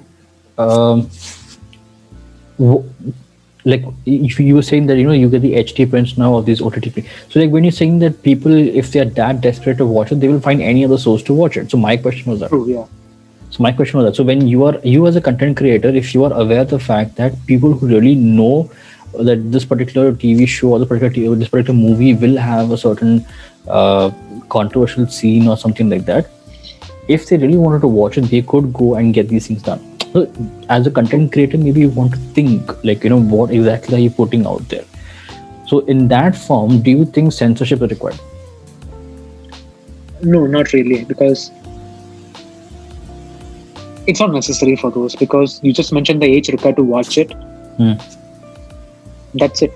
like if you were saying that you get the HD prints now of these OTT prints. So like when you're saying that people, if they are that desperate to watch it, they will find any other source to watch it. So my question was that. True, yeah. So my question was that. So when you as a content creator, if you are aware of the fact that people who really know that this particular TV show or this particular movie will have a certain controversial scene or something like that. If they really wanted to watch it, they could go and get these things done. So as a content creator, maybe you want to think like, what exactly are you putting out there? So in that form, do you think censorship is required? No, not really, because it's not necessary for those, because you just mentioned the age required to watch it. That's it.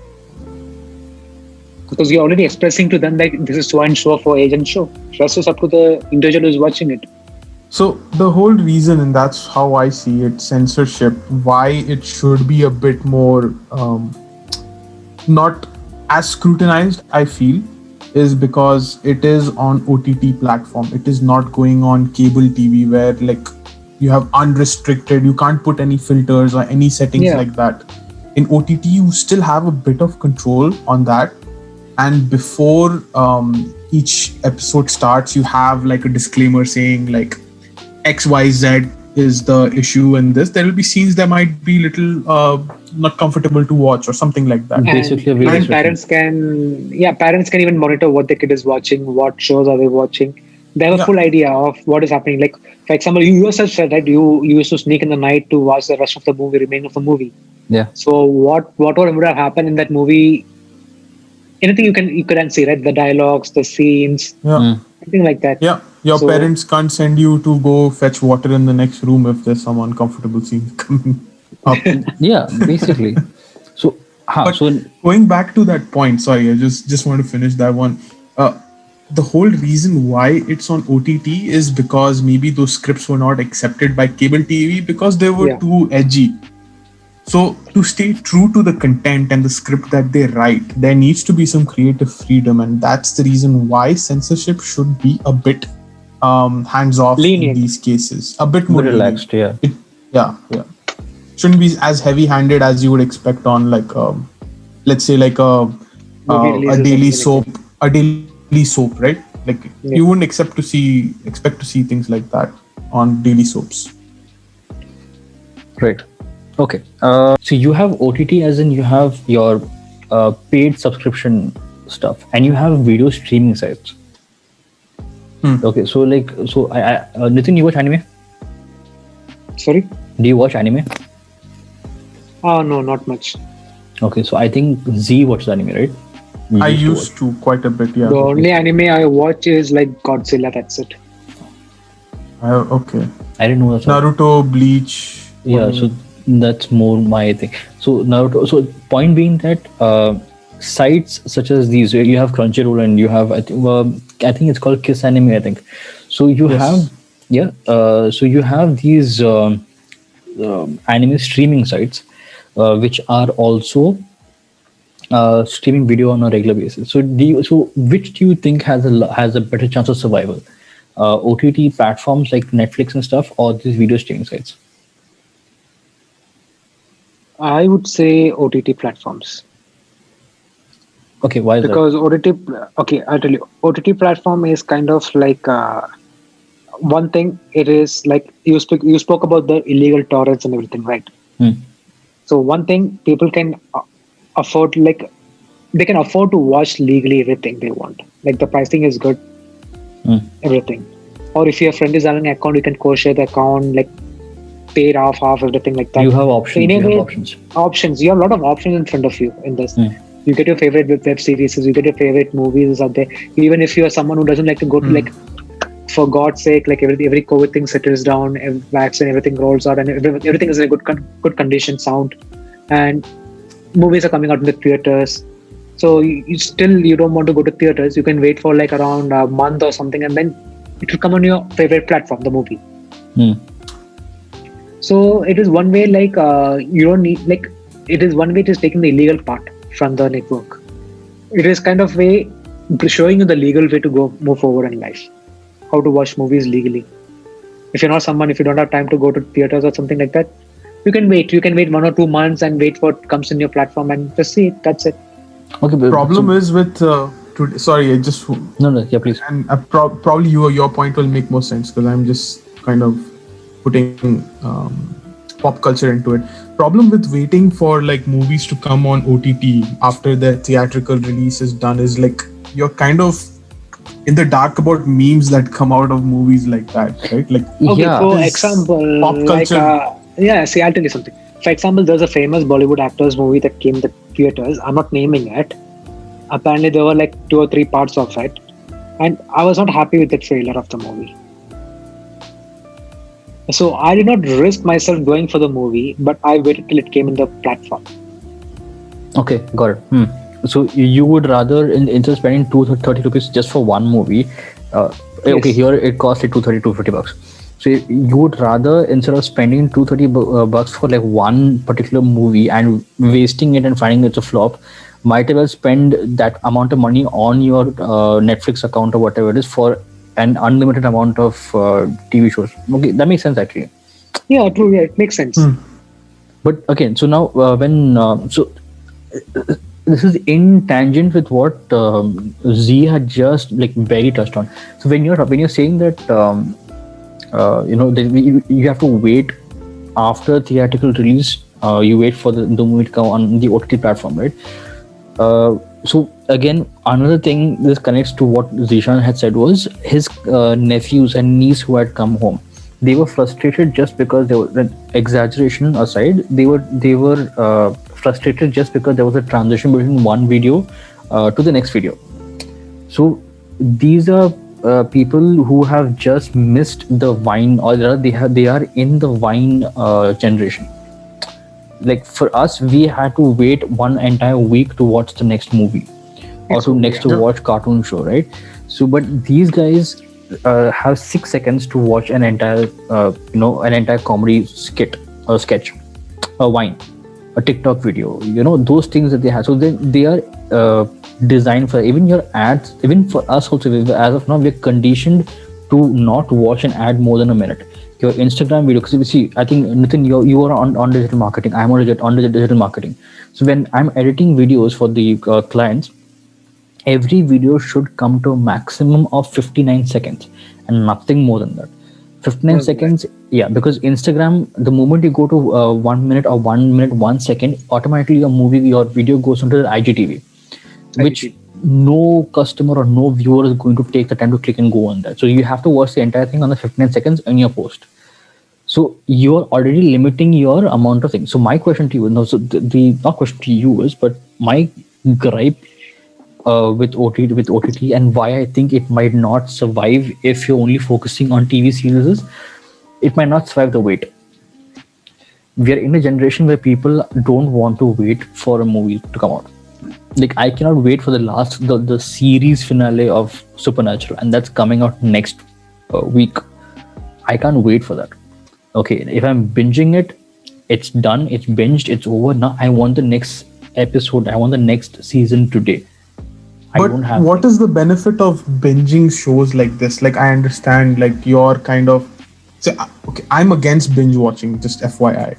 Because you're already expressing to them like this is so and so for age and show. Rest is up to the individual who's watching it. So the whole reason, and that's how I see it, censorship, why it should be a bit more not as scrutinized, I feel, is because it is on OTT platform. It is not going on cable TV where like you have unrestricted, you can't put any filters or any settings like that. In OTT, you still have a bit of control on that. And before each episode starts, you have like a disclaimer saying like XYZ is the issue in this. There will be scenes that might be little not comfortable to watch or something like that. And parents can even monitor what the kid is watching, what shows are they watching. They have a full idea of what is happening. Like, for example, you yourself said that you used to sneak in the night to watch the rest of the movie, remaining of the movie. Yeah. So what would have happened in that movie? Anything you couldn't see, right? The dialogues, the scenes, anything like that. Yeah. Your parents can't send you to go fetch water in the next room if there's some uncomfortable scene coming up. Yeah, basically. So going back to that point, sorry, I just want to finish that one. The whole reason why it's on OTT is because maybe those scripts were not accepted by cable TV because they were too edgy. So to stay true to the content and the script that they write, there needs to be some creative freedom, and that's the reason why censorship should be a bit hands-off in these cases. A bit more relaxed, lenient. Shouldn't be as heavy-handed as you would expect on like let's say like a daily soap, right? Like you wouldn't expect to see things like that on daily soaps. Right. Okay. So you have OTT, as in you have your paid subscription stuff, and you have video streaming sites. Okay. So Nitin, you watch anime? Sorry? Do you watch anime? Oh no, not much. Okay. So I think Z watches anime, right? I used to quite a bit. Yeah. The only anime I watch is like Godzilla. That's it. Okay. I didn't know that. Naruto, Bleach. Yeah. So that's more my thing. So Naruto. So point being that sites such as these, where you have Crunchyroll and you have I think it's called Kiss Anime. I think. So you have so you have these anime streaming sites, which are also streaming video on a regular basis. So which do you think has a better chance of survival? OTT platforms like Netflix and stuff, or these video streaming sites? I would say OTT platforms. Okay, why is because that? Okay, I'll tell you. OTT platform is kind of like one thing. It is like you spoke about the illegal torrents and everything, right? So one thing people can afford, like they can afford to watch legally everything they want. Like the pricing is good, everything. Or if your friend is having an account, you can co-share the account, like pay it half, everything like that. You have options. You have a lot of options in front of you in this. You get your favorite web series, you get your favorite movies out there. Even if you are someone who doesn't like to go to like, for God's sake, like every COVID thing settles down, vaccine, everything rolls out, and everything is in a good condition, sound, and movies are coming out in the theaters. So you don't want to go to theaters. You can wait for like around a month or something, and then it will come on your favorite platform, the movie. So it is one way, like you don't need, like it is one way it is taking the illegal part from the network. It is kind of way showing you the legal way to move forward in life, how to watch movies legally. If you don't have time to go to theaters or something like that, you can wait 1 or 2 months and wait for what comes in your platform and just see it. That's it. Okay. Problem is with sorry, I just yeah, please. And probably your point will make more sense because I'm just kind of putting pop culture into it. problem with waiting for like movies to come on OTT after their theatrical release is done is like you're kind of in the dark about memes that come out of movies like that, right? Like Okay, Yeah. for This example, pop like culture. yeah, see, I'll tell you something. For example, there's a famous Bollywood actors movie that came to theaters. I'm not naming it. Apparently, there were like 2 or 3 parts of it, and I was not happy with the trailer of the movie. So I did not risk myself going for the movie, but I waited till it came in the platform. Okay, got it. So you would rather instead of spending 230 rupees just for one movie, okay, Yes. here it costs like 230, 250 bucks. So you would rather instead of spending 230 bucks for like one particular movie and wasting it and finding it's a flop, might as well spend that amount of money on your Netflix account or whatever it is for an unlimited amount of TV shows. Okay, that makes sense actually. Yeah, true. Yeah, it makes sense. But again, so now when this is in tangent with what Z had just like very touched on. So when you're saying that you have to wait after theatrical release, you wait for the movie to come on the OTT platform, right? So again, another thing this connects to what Zishan had said was his nephews and niece who had come home. They were frustrated just because they were, exaggeration aside, they were frustrated just because there was a transition between one video to the next video. So these are people who have just missed the Vine, or they are in the Vine generation. Like for us, we had to wait one entire week to watch the next movie or to watch cartoon show, right? So but these guys have 6 seconds to watch an entire an entire comedy skit or sketch, a Vine, a TikTok video, those things that they have. So they are designed for even your ads, even for us also. As of now, we're conditioned to not watch an ad more than a minute. Your Instagram video, because you see, I think Nitin, you are on digital marketing. I'm on digital marketing. So when I'm editing videos for the clients, every video should come to a maximum of 59 seconds and nothing more than that. 59 seconds, yeah, because Instagram, the moment you go to 1 minute or 1 minute 1 second, automatically your video goes onto the IGTV, which no customer or no viewer is going to take the time to click and go on that. So you have to watch the entire thing on the 59 seconds in your post. So you're already limiting your amount of things. So my question to you, no, so the not question to you is, but my gripe with OTT and why I think it might not survive if you're only focusing on TV series is it might not survive the wait. We are in a generation where people don't want to wait for a movie to come out. Like I cannot wait for the series finale of Supernatural, and that's coming out next week. I can't wait for that. Okay, if I'm binging it, it's done, it's binged, it's over. Now I want the next episode, I want the next season today. But what is the benefit of binging shows like this? Like, I understand, like, you're kind of... So, okay, I'm against binge watching, just FYI.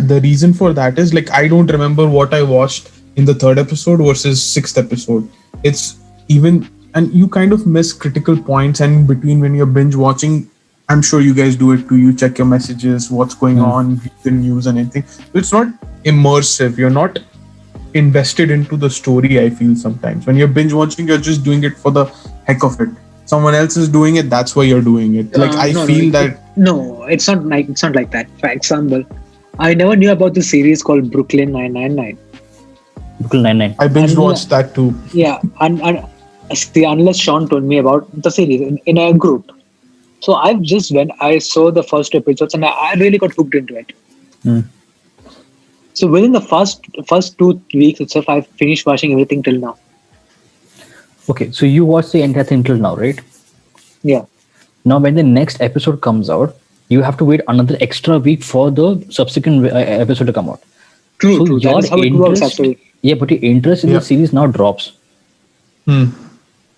The reason for that is, like, I don't remember what I watched in the 3rd episode versus 6th episode. It's even... And you kind of miss critical points, and in between when you're binge watching, I'm sure you guys do it too. You check your messages, what's going on, the news and anything. It's not immersive. You're not invested into the story. I feel sometimes when you're binge watching, you're just doing it for the heck of it. Someone else is doing it, that's why you're doing it. Like it's not like that. For example, I never knew about the series called Brooklyn 999. Brooklyn Nine-Nine. I binge watched that too. Yeah, and see, unless Sean told me about the series in a group. So I've just went, I saw the first 2 episodes and I really got hooked into it. So within the first 2 weeks itself, I've finished watching everything till now. Okay, so you watched the entire thing till now, right? Yeah. Now, when the next episode comes out, you have to wait another extra week for the subsequent episode to come out. True. That is how it works, actually. Yeah, but your interest in the series now drops.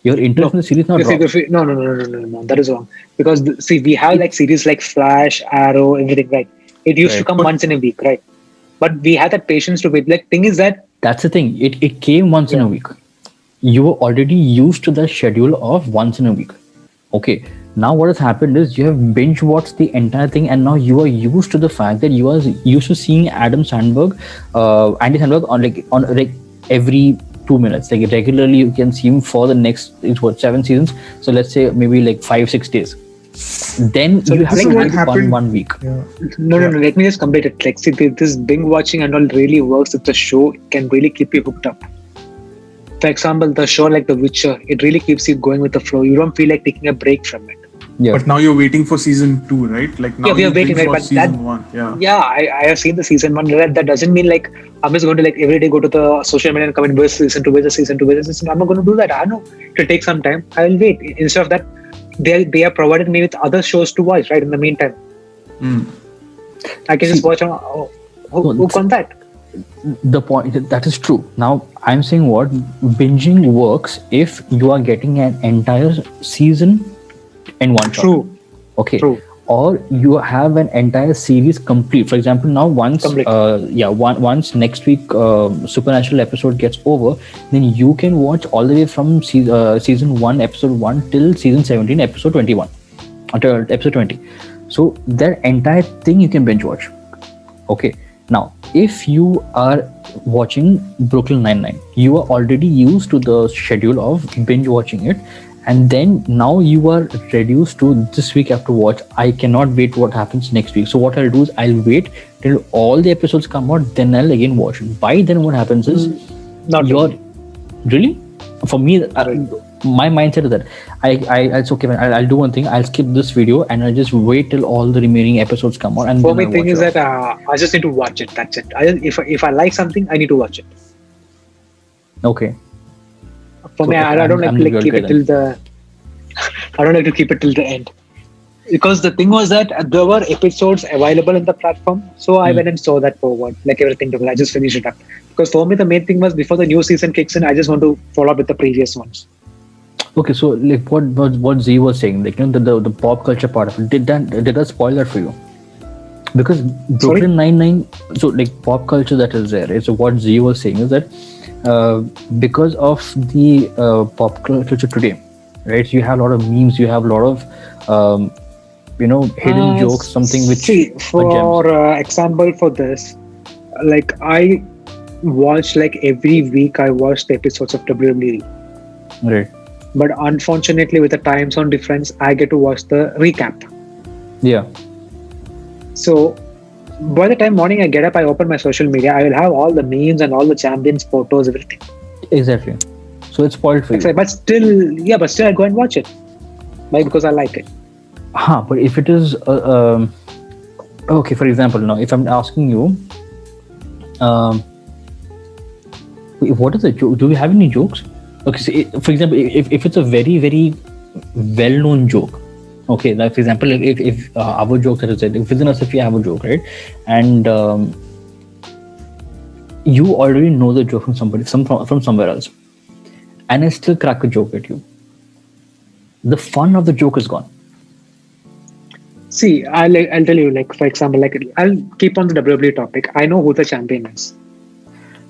Your interest in the series now drops. No. That is wrong. Because we have like series like Flash, Arrow, everything, right? It used to come once in a week, right? But we had that patience to wait. Like, thing is that that's the thing. It came once in a week. You were already used to the schedule of once in a week. Okay. Now what has happened is you have binge watched the entire thing, and now you are used to the fact that you are used to seeing Andy Sandberg on every 2 minutes. Like regularly, you can see him for the next 7 seasons. So let's say maybe like 5-6 days. Then So you have this to is what wait happened. 1 week. Yeah. No. Let me just complete it. Like, see, this binge watching and all really works if the show can really keep you hooked up. For example, the show like The Witcher, it really keeps you going with the flow. You don't feel like taking a break from it. Yeah. But now you're waiting for season 2, right? Like now Yeah, we are you waiting, binge right? watch But season that- 1. Yeah. Yeah, I have seen the season 1. That doesn't mean like I'm just going to like every day go to the social media and comment where's season 2, where's the season 2, where's the season. I'm not going to do that. I know it'll take some time. I'll wait. Instead of that, they have provided me with other shows to watch. Right in the meantime, Mm. I can just watch on hook on that. The point that is true. Now I'm saying what binging works if you are getting an entire season in one shot. True. Okay. True. Or you have an entire series complete. For example, now once Complete. once next week Supernatural episode gets over, then you can watch all the way from season 1 episode 1 till season 17 episode 21 until episode 20. So that entire thing you can binge watch. Okay. Now, if you are watching Brooklyn Nine-Nine, you are already used to the schedule of binge watching it, and then now you are reduced to this week I have to watch. I cannot wait what happens next week. So what I'll do is I'll wait till all the episodes come out, then I'll again watch it. By then, what happens is Not you're really for me. My mindset is that it's okay, man. I'll do one thing. I'll skip this video and I'll just wait till all the remaining episodes come out. And For then me, I'll thing watch is it. that I just need to watch it. That's it. If I like something, I need to watch it. Okay. For me, So, I don't I'm like the keep guy it till the. I don't like to keep it till the end, because the thing was that there were episodes available in the platform, so I went and saw that forward, like everything together. I just finished it up because for me the main thing was before the new season kicks in, I just want to follow up with the previous ones. Okay, so like what Z was saying, like the pop culture part of it, did that spoil that for you? Because Brooklyn Nine-Nine, so like pop culture that is there. So what Z was saying is that because of the pop culture today, right? So you have a lot of memes, you have a lot of hidden jokes, something which See, are for gems. example, for this, like I watch like every week I watch the episodes of WWE. Right. But unfortunately, with the time zone difference, I get to watch the recap. Yeah. So by the time morning I get up, I open my social media, I will have all the memes and all the champions, photos, everything. Exactly. So it's spoiled for you. But still I go and watch it. Why? Because I like it. But if it is okay, for example, now if I'm asking you, what is the joke? Do we have any jokes? Okay, so for example, if it's a very very well-known joke, okay, like for example, if our joke that is said, if within us, if you have a joke, right, and you already know the joke from somebody, from somewhere else, and I still crack a joke at you, the fun of the joke is gone. See, I'll tell you, like for example, like I'll keep on the WWE topic. I know who the champion is.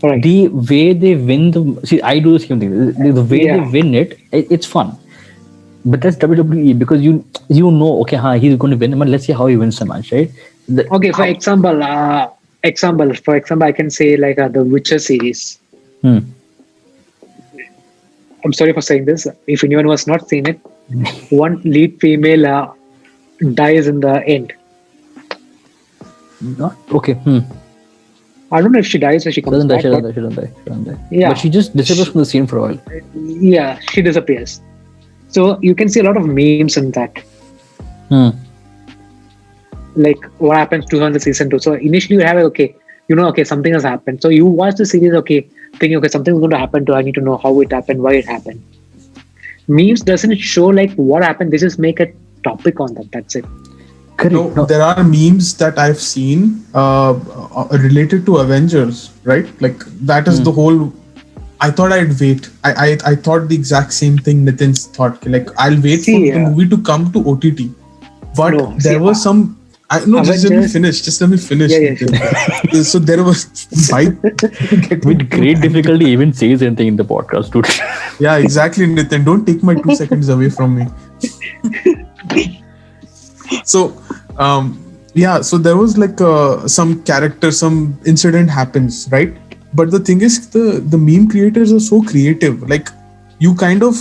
All right. The way they win I do the same thing. The way they win it's fun. But that's WWE because you know, okay, he's going to win, but let's see how he wins the match, right? Okay, for example, I can say like the Witcher series. I'm sorry for saying this. If anyone was not seen it, one lead female dies in the end. Okay. I don't know if she dies or she comes back. She doesn't die. Yeah. But she just disappears from the scene for a while. Yeah, she disappears. So you can see a lot of memes in that. Like what happens to the season 2. So initially you have something has happened. So you watch the series, thinking something's going to happen to. I need to know how it happened, why it happened. Memes doesn't show like what happened. They just make a topic on that. That's it. Correct. No, there are memes that I've seen related to Avengers, right? Like that is the whole. I thought I'd wait. I thought the exact same thing Nitin's thought. Like I'll wait for the movie to come to OTT. But there was some. Just let me finish. Yeah, sure. So there was. With great difficulty, even says anything in the podcast, dude. Yeah, exactly, Nitin. Don't take my 2 seconds away from me. So, yeah, so there was like some character, some incident happens, right? But the thing is, the meme creators are so creative. Like, you kind of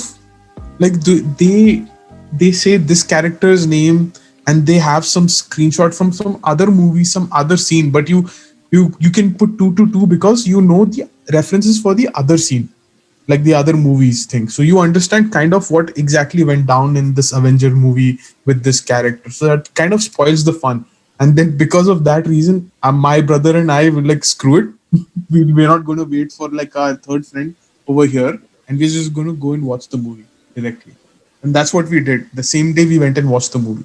like they say this character's name and they have some screenshot from some other movie, some other scene, but you can put two to two because you know the references for the other scene, like the other movies thing. So you understand kind of what exactly went down in this Avenger movie with this character. So that kind of spoils the fun. And then because of that reason, my brother and I will like screw it. We're not going to wait for like our third friend over here, and we're just going to go and watch the movie directly. And that's what we did. The same day we went and watched the movie.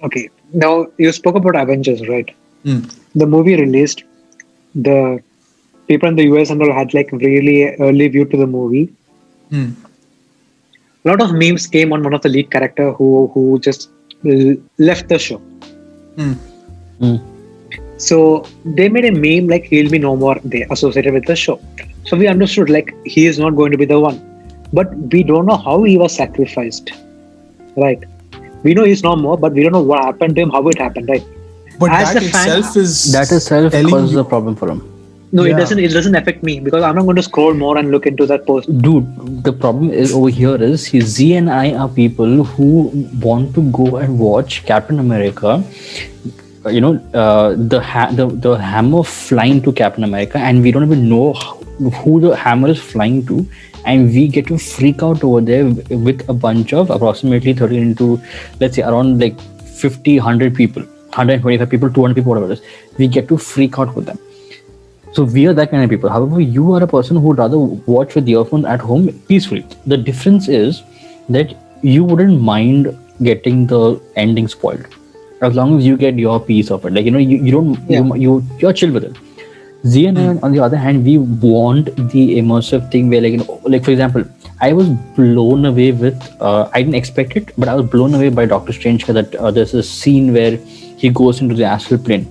Okay, now you spoke about Avengers, right? Mm. The movie released, the people in the US and all had like really early view to the movie. Mm. A lot of memes came on one of the lead character who just left the show. Mm. Mm. So they made a meme like he'll be no more there associated with the show. So we understood like he is not going to be the one, but we don't know how he was sacrificed, right? We know he's no more, but we don't know what happened to him, how it happened, right? But As that a fan- itself is That itself telling causes you- a problem for him. No, Yeah. it doesn't affect me because I'm not going to scroll more and look into that post. Dude, the problem is over here is Z and I are people who want to go and watch Captain America. The hammer flying to Captain America, and we don't even know who the hammer is flying to, and we get to freak out over there with a bunch of approximately 30 into, let's say, around like 50, 100 people, 125 people, 200 people, whatever it is. We get to freak out with them. So we are that kind of people. However, you are a person who would rather watch with earphones at home peacefully. The difference is that you wouldn't mind getting the ending spoiled, as long as you get your piece of it. Like you don't Yeah. you're chill with it. Z and I, on the other hand, we want the immersive thing where like for example, I was blown away with. I didn't expect it, but I was blown away by Doctor Strange that there's a scene where he goes into the astral plane.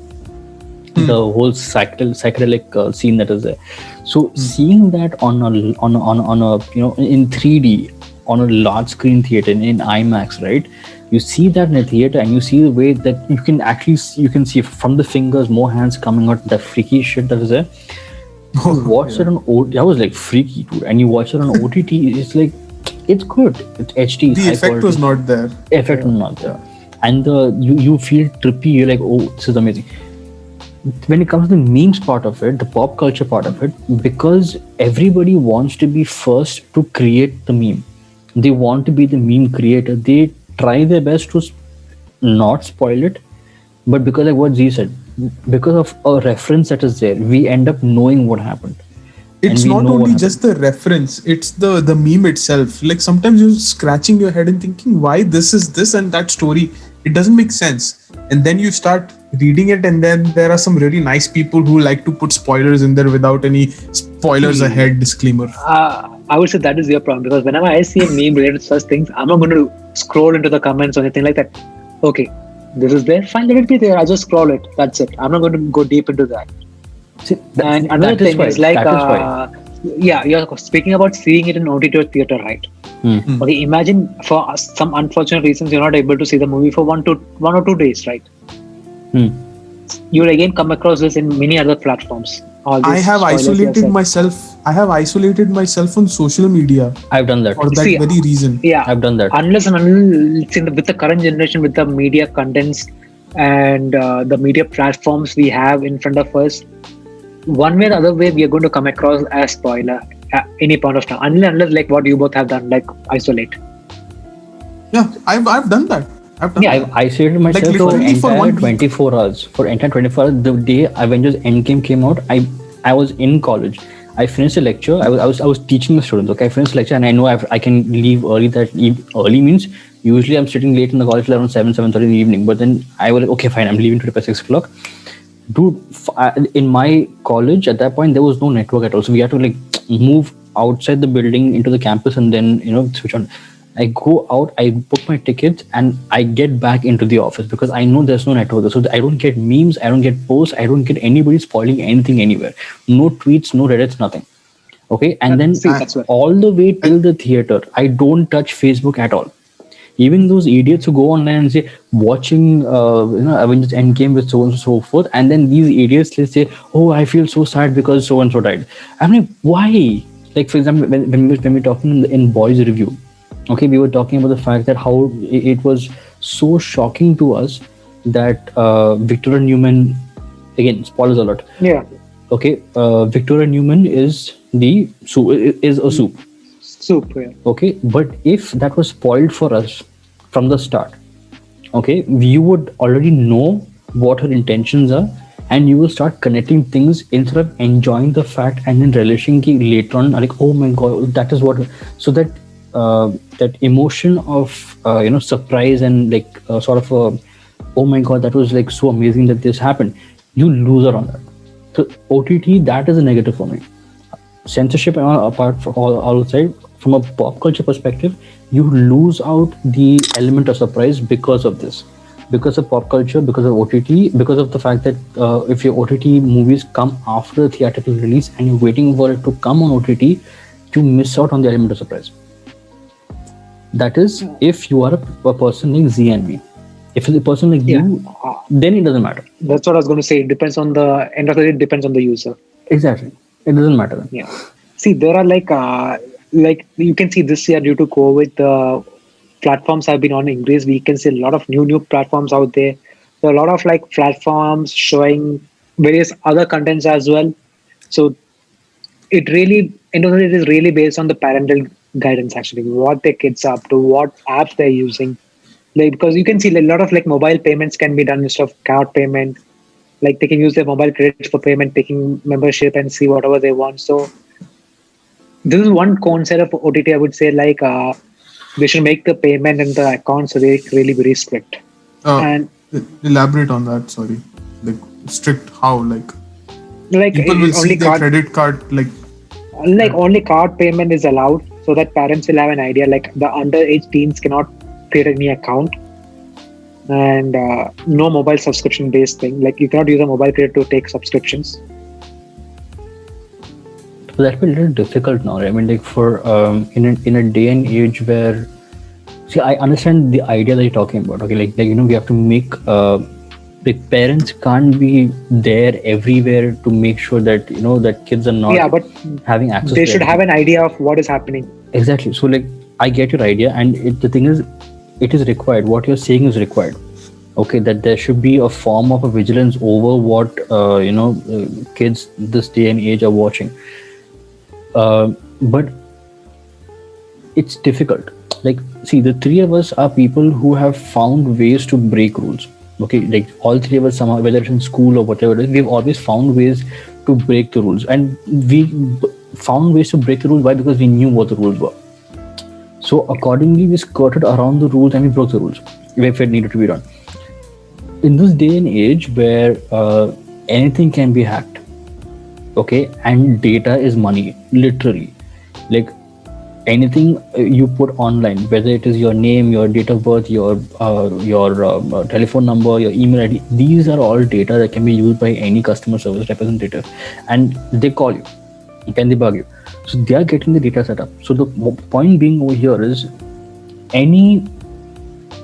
The whole psychedelic scene that is there. So seeing that on a in 3D on a large screen theater in IMAX, right? You see that in a theater and you see the way that you can see from the fingers more hands coming out, that freaky shit that is there. You watch it on OTT, I was like freaky, dude. And you watch it on OTT, it's like it's good. It's HD. the high effect was quality. not there. Effect was not there. And you feel trippy. You're like, oh, this is amazing. When it comes to the memes part of it, the pop culture part of it, because everybody wants to be first to create the meme. They want to be the meme creator. They try their best to not spoil it, but because like what Z said, because of a reference that is there, we end up knowing what happened. It's we not know what only happened. just the reference, it's the meme itself. Like sometimes you're scratching your head and thinking why this is this and that story, it doesn't make sense. And then you start reading it, and then there are some really nice people who like to put spoilers in there without any spoilers ahead disclaimer. I would say that is your problem because whenever I see a meme related to such things, I'm not going to scroll into the comments or anything like that. Okay, this is there, fine, let it be there. I just scroll it. That's it. I'm not going to go deep into that. See, And another that is thing why- is like, that is why. yeah, you're speaking about seeing it in OTT theater, right? Hmm. Okay, imagine for some unfortunate reasons you're not able to see the movie for 1 or 2 days, right? Hmm. You'll again come across this in many other platforms. All I these have spoilers you isolated said. myself. I have isolated myself on social media I've done that. for that See, very reason. Yeah, I've done that. unless and until with the current generation, with the media contents and the media platforms we have in front of us, one way or the other way we are going to come across as spoiler at any point of time, unless like what you both have done, like isolate. Yeah, I've done that. I've done I've that. isolated myself for literally for entire 1 week. 24 hours. For entire 24 hours, the day Avengers Endgame came out, I was in college. I finished a lecture. I was teaching the students. Okay, I finished the lecture, and I know I can leave early. Early means usually I'm sitting late in the college till around 7:30 in the evening. But then I was like, okay, fine, I'm leaving today by 6 o'clock. Dude, in my college at that point there was no network at all, so we had to like move outside the building into the campus and then switch on. I go out, I book my tickets, and I get back into the office because I know there's no network there. So I don't get memes, I don't get posts, I don't get anybody spoiling anything anywhere. No tweets, no Reddits, nothing. Okay, and then See, that's why. all the way till the theater, I don't touch Facebook at all. Even those idiots who go online and say watching Avengers Endgame with so and so forth, and then these idiots they say, "Oh, I feel so sad because so and so died." I mean, why? Like for example, when we're talking in Boys Review, okay, we were talking about the fact that how it was so shocking to us that Victoria Newman, again, spoilers alert. Yeah. Okay, Victoria Newman is a soup. Soup. Yeah. Okay, but if that was spoiled for us from the start, okay, you would already know what her intentions are, and you will start connecting things instead of enjoying the fact and then relishing ki later on, like, oh my god, that is what. So that that emotion of surprise and like sort of oh my god, that was like so amazing that this happened, you lose out on that. So OTT, that is a negative for me. Censorship and all apart from all outside, from a pop culture perspective, you lose out the element of surprise because of this, because of pop culture, because of OTT, because of the fact that if your OTT movies come after the theatrical release and you're waiting for it to come on OTT, you miss out on the element of surprise. That is if you are a person like Z and me. If it's a person like you, then it doesn't matter. That's what I was going to say. It depends on the end of the day. It depends on the user. Exactly, it doesn't matter then. Yeah. See, there are like you can see this year due to COVID, platforms have been on increase. We can see a lot of new platforms out there. There are a lot of like platforms showing various other contents as well. So it really, end of the day, it is really based on the parental guidance actually, what their kids are up to, what apps they're using. Like because you can see a lot of like mobile payments can be done instead of card payment. Like they can use their mobile credits for payment, taking membership and see whatever they want. So this is one concept of OTT. I would say like they should make the payment and the accounts really very strict. And elaborate on that. Sorry, like strict how? Like people will only see their credit card like only card payment is allowed, so that parents will have an idea. Like the underage teens cannot create any account, and no mobile subscription based thing. Like you cannot use a mobile credit to take subscriptions. So that will be a little difficult now. Right? I mean, like for in a day and age where, see, I understand the idea that you're talking about. Okay, like we have to make like parents can't be there everywhere to make sure that that kids are not but having access. They should have an idea of what is happening. Exactly. So like I get your idea, and the thing is, it is required. What you're saying is required. Okay, that there should be a form of a vigilance over what kids this day and age are watching. But it's difficult. Like, see, the three of us are people who have found ways to break rules. Okay, like all three of us somehow, whether it's in school or whatever it is, we've always found ways to break the rules, and we found ways to break the rules. Why? Because we knew what the rules were. So accordingly, we skirted around the rules and we broke the rules if it needed to be done. In this day and age where anything can be hacked, okay, and data is money, literally, like anything you put online, whether it is your name, your date of birth, your telephone number, your email ID, these are all data that can be used by any customer service representative, and they call you, can they bug you? So they are getting the data set up. So the point being over here is any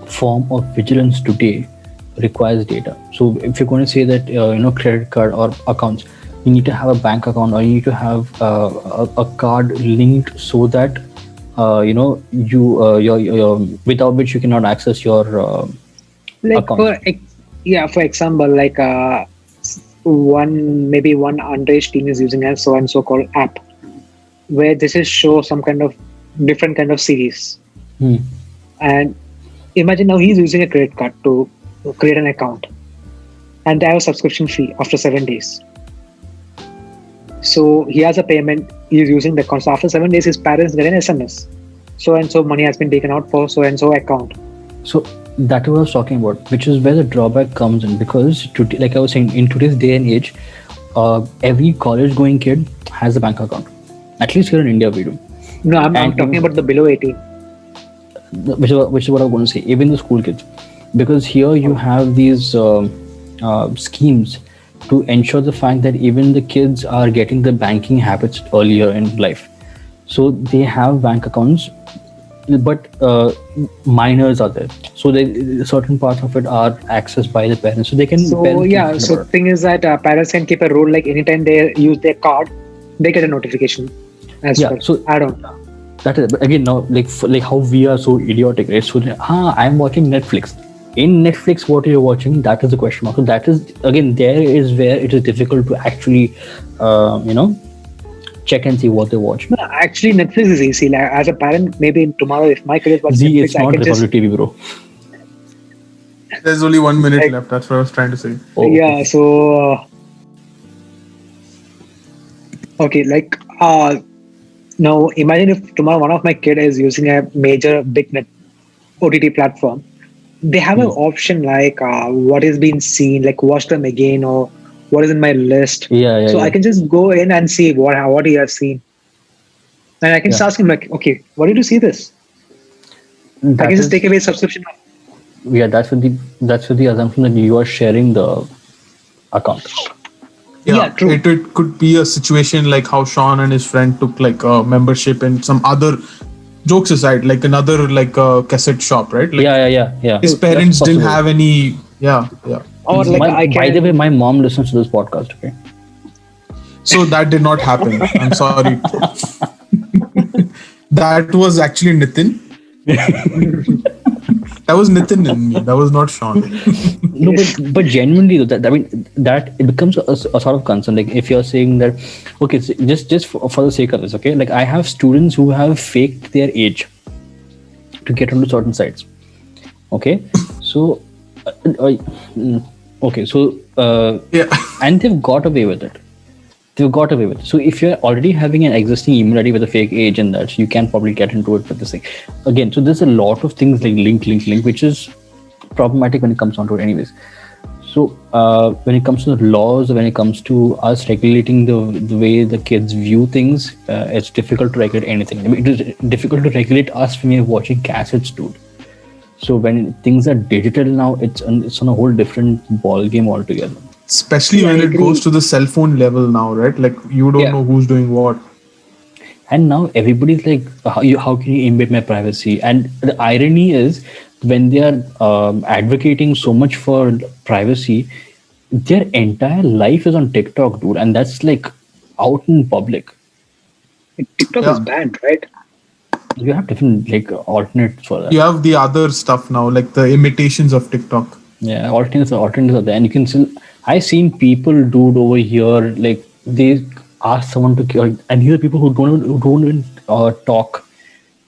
form of vigilance today requires data. So if you're going to say that credit card or accounts, you need to have a bank account, or you need to have a card linked so that your without which you cannot access your account. For example, like one underage teen is using a so and so called app, where this is show some kind of different kind of series. And imagine now he's using a credit card to create an account, and they have a subscription fee after 7 days. So he has a payment, he's using the account. So after 7 days, his parents get an SMS. So and so money has been taken out for so and so account. So that's what I was talking about, which is where the drawback comes in, because today, like I was saying, in today's day and age, every college going kid has a bank account. At least here in India, we do. No, I'm talking about the below 18. Which is what I'm going to say, even the school kids. Because here you have these schemes to ensure the fact that even the kids are getting the banking habits earlier in life. So they have bank accounts but minors are there, so certain parts of it are accessed by the parents, so they can. So parents can yeah, find so about it. thing is that parents can keep a rule like anytime they use their card, they get a notification as Yeah, well. so I don't. that is, but again, now like how we are so idiotic, right? So I'm watching Netflix. In Netflix, what you're watching, that is the question mark. So that is, again, there is where it is difficult to actually check and see what they watch. No, actually, Netflix is easy. Like, as a parent, maybe tomorrow if my kid is watching Z, Netflix, it's I not can just Republic TV, bro. There's only 1 minute like, left. That's what I was trying to say. Oh, yeah. okay. So okay, like now imagine if tomorrow one of my kid is using a major big net OTT platform. They have an option like what is being seen, like watch them again or what is in my list. Yeah, yeah, So I yeah. can just go in and see what he has seen, and I can just Yeah. ask him like, okay, what did you see this? I That can just is, take away subscription. yeah, that's with the assumption that you are sharing the account. Yeah, true. It could be a situation like how Sean and his friend took like a membership in some other, jokes aside, like another like a cassette shop, right? Like Yeah. his That's parents didn't possible. have any. Yeah. Or like I By the way, can. my mom listens to this podcast. Okay. So that did not happen. I'm sorry. That was actually Nitin. That was Nitin in me. That was not Sean. No, but genuinely though, that I mean that it becomes a sort of concern. Like if you're saying that, okay, so just for the sake of this, okay, like I have students who have faked their age to get onto certain sites. Okay, so okay, so Yeah. and they've got away with it. They've got away with it. So if you're already having an existing email ID with a fake age in that, you can probably get into it with this thing. Again, so there's a lot of things like link, which is problematic when it comes down to it anyways. So when it comes to the laws, when it comes to us regulating the way the kids view things, it's difficult to regulate anything. I mean, it is difficult to regulate us when we're watching cassettes, dude. So when things are digital now, it's on a whole different ball game altogether. Especially Yeah, when I it goes agree. to the cell phone level now, right? Like you don't Yeah. know who's doing what. And now everybody's like, how can you invade my privacy? And the irony is, when they are advocating so much for privacy, their entire life is on TikTok, dude, and that's like out in public. TikTok is Yeah. banned, right? You have different like alternates for that. You have the other stuff now, like the imitations of TikTok. Yeah, alternatives are there, and you can still. I've seen people do it over here, like they ask someone to kill, and these are people who don't even talk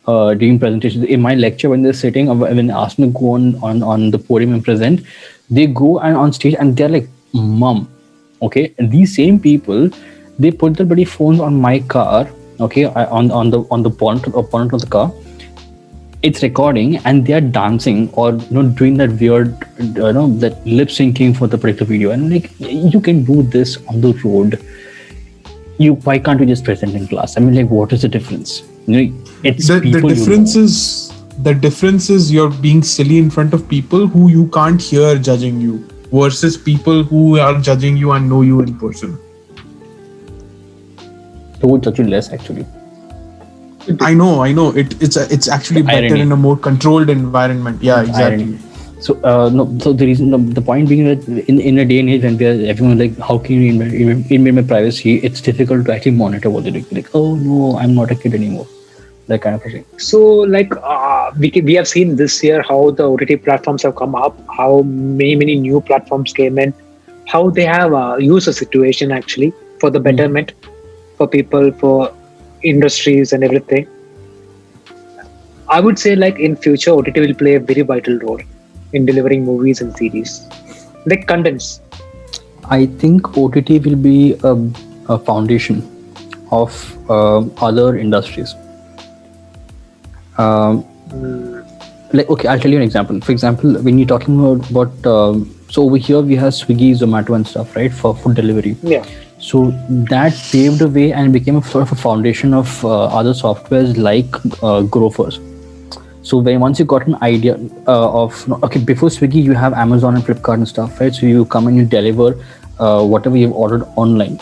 during presentations. In my lecture, when they're sitting, when they ask me to go on the podium and present, they go and on stage and they're like, "Mom," okay. And these same people, they put their bloody phones on my car, okay, on the bonnet of the car. It's recording and they are dancing or doing that weird that lip syncing for the particular video, and like you can do this on the road. Why can't you just present in class? I mean, like, what is the difference? It's The people difference is you're being silly in front of people who you can't hear judging you versus people who are judging you and know you in person. who would judge you less actually. I know. It's actually better Irony. in a more controlled environment. Yeah, exactly. Irony. So no, so the reason, the point being that in a day and age when everyone's like, how can you invade my privacy? It's difficult to actually monitor what they do. Like, oh no, I'm not a kid anymore. That kind of a thing. So like we have seen this year how the OTT platforms have come up, how many new platforms came in, how they have used the situation actually for the betterment for people, for industries and everything. I would say like in future OTT will play a very vital role in delivering movies and series, like contents. I think OTT will be a foundation of other industries. Like, okay, I'll tell you an example. For example, when you're talking about so over here we have Swiggy, Zomato and stuff, right, for food delivery. Yeah. So that paved the way and became a sort of a foundation of other softwares like Grofers. So once you got an idea before Swiggy you have Amazon and Flipkart and stuff, right? So you come and you deliver whatever you've ordered online.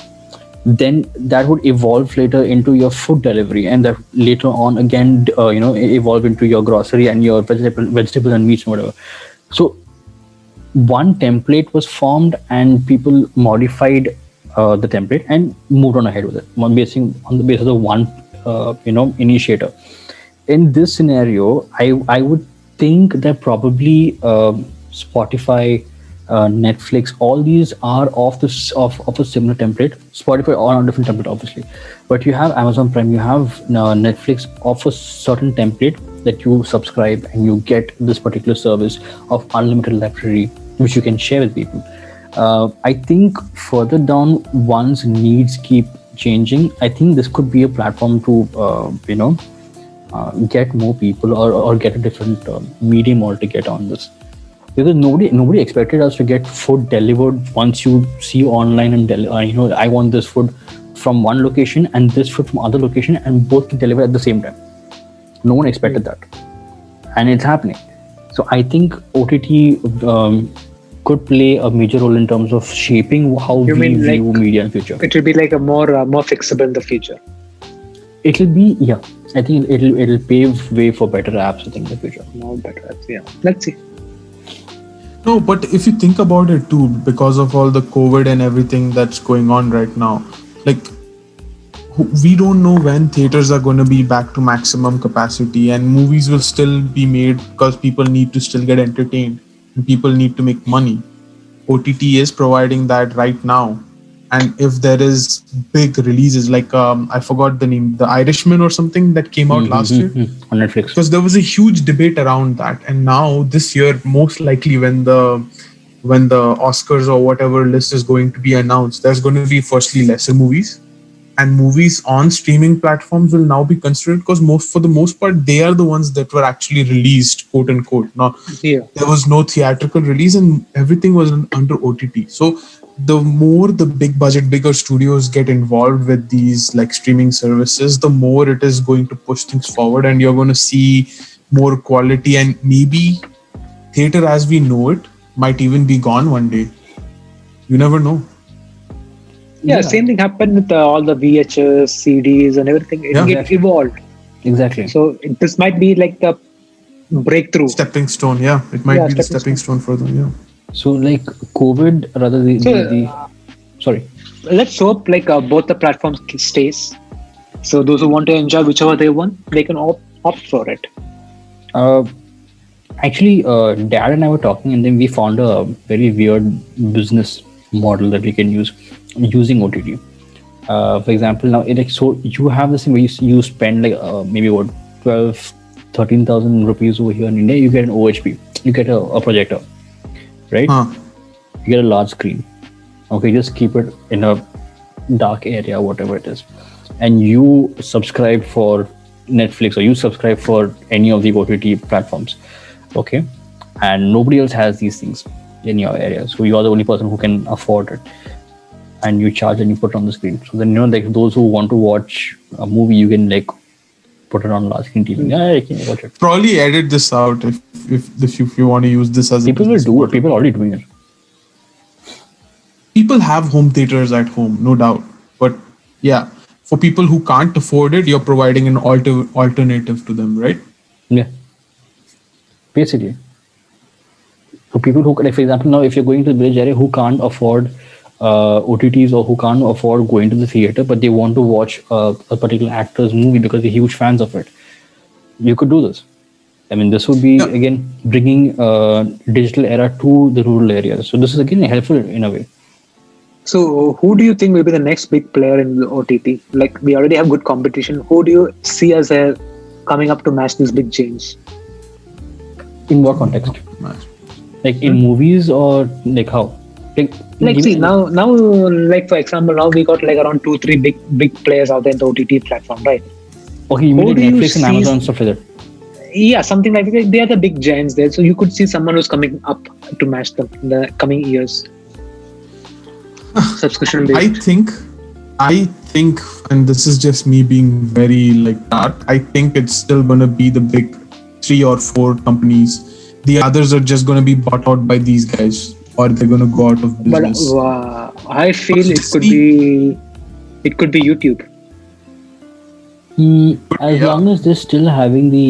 then that would evolve later into your food delivery, and that later on again evolve into your grocery and your vegetable and meats and whatever. So one template was formed and people modified the template and moved on ahead with it on the basis of one initiator. In this scenario, I would think that probably Spotify, Netflix, all these are of a similar template. Spotify on a different template, obviously, but you have Amazon Prime, you have Netflix of a certain template that you subscribe and you get this particular service of unlimited library, which you can share with people. I think further down, one's needs keep changing. I think this could be a platform to get more people or get a different medium altogether on this, because nobody expected us to get food delivered once you see online and I want this food from one location and this food from other location and both can deliver at the same time. No one expected that, and it's happening. So I think OTT could play a major role in terms of shaping how we view media in the future. It will be like a more flexible in the future. It'll be, yeah. I think it'll pave way for better apps, I think, in the future. More better apps, yeah. Let's see. No, but if you think about it too, because of all the COVID and everything that's going on right now, like, we don't know when theaters are going to be back to maximum capacity, and movies will still be made because people need to still get entertained and people need to make money. OTT is providing that right now. And if there is big releases like I forgot the name, The Irishman or something that came out last year on Netflix, because there was a huge debate around that. And now this year, most likely when the Oscars or whatever list is going to be announced, there's going to be firstly lesser movies, and movies on streaming platforms will now be considered because for the most part they are the ones that were actually released, quote unquote. Now there was no theatrical release and everything was under OTT. So the more the big budget, bigger studios get involved with these like streaming services, the more it is going to push things forward, and you're going to see more quality, and maybe theater as we know it might even be gone one day. You never know. Yeah, same thing happened with all the VHS, CDs and everything. It evolved. Exactly. So this might be like the breakthrough. Stepping stone, yeah. It might be the stepping stone for them, yeah. So like COVID, rather sorry. Let's hope like both the platforms stays. So those who want to enjoy whichever they want, they can opt for it. Actually, Dad and I were talking, and then we found a very weird business model that we can use using OTT. For example, now so you have this thing where you spend like maybe what 12,000-13,000 rupees over here in India. You get an OHP, you get a projector, right? You get a large screen. Okay, just keep it in a dark area, whatever it is, and you subscribe for Netflix or you subscribe for any of the OTT platforms. Okay, and nobody else has these things in your area, so you are the only person who can afford it, and you charge and you put it on the screen. So then like those who want to watch a movie, you can like put it on large screen TV. Yeah, I can watch it. Probably edit this out if you want to use this as people will do it. People are already doing it. People have home theaters at home, no doubt, but yeah, for people who can't afford it, you're providing an alternative to them, right? Yeah, basically. For people who, like for example, now if you're going to the village area who can't afford OTTs or who can't afford going to the theater, but they want to watch a particular actor's movie because they're huge fans of it, you could do this. I mean, this would be again bringing digital era to the rural areas. So this is again helpful in a way. So who do you think will be the next big player in the OTT? Like we already have good competition. Who do you see as coming up to match these big chains? In what context? Like in movies or like how? Like see now like for example now we got like around 2-3 big players out there in the OTT platform, right? Okay, you mean like Netflix and Amazon stuff like that? Yeah, something like that. They are the big giants there, so you could see someone who's coming up to match them in the coming years. Subscription based. I think, and this is just me being very like dark, I think it's still gonna be the big 3 or 4 companies. The others are just gonna be bought out by these guys, or they're gonna go out of business. But I feel it could be It could be YouTube. As Yeah. long as they're still having the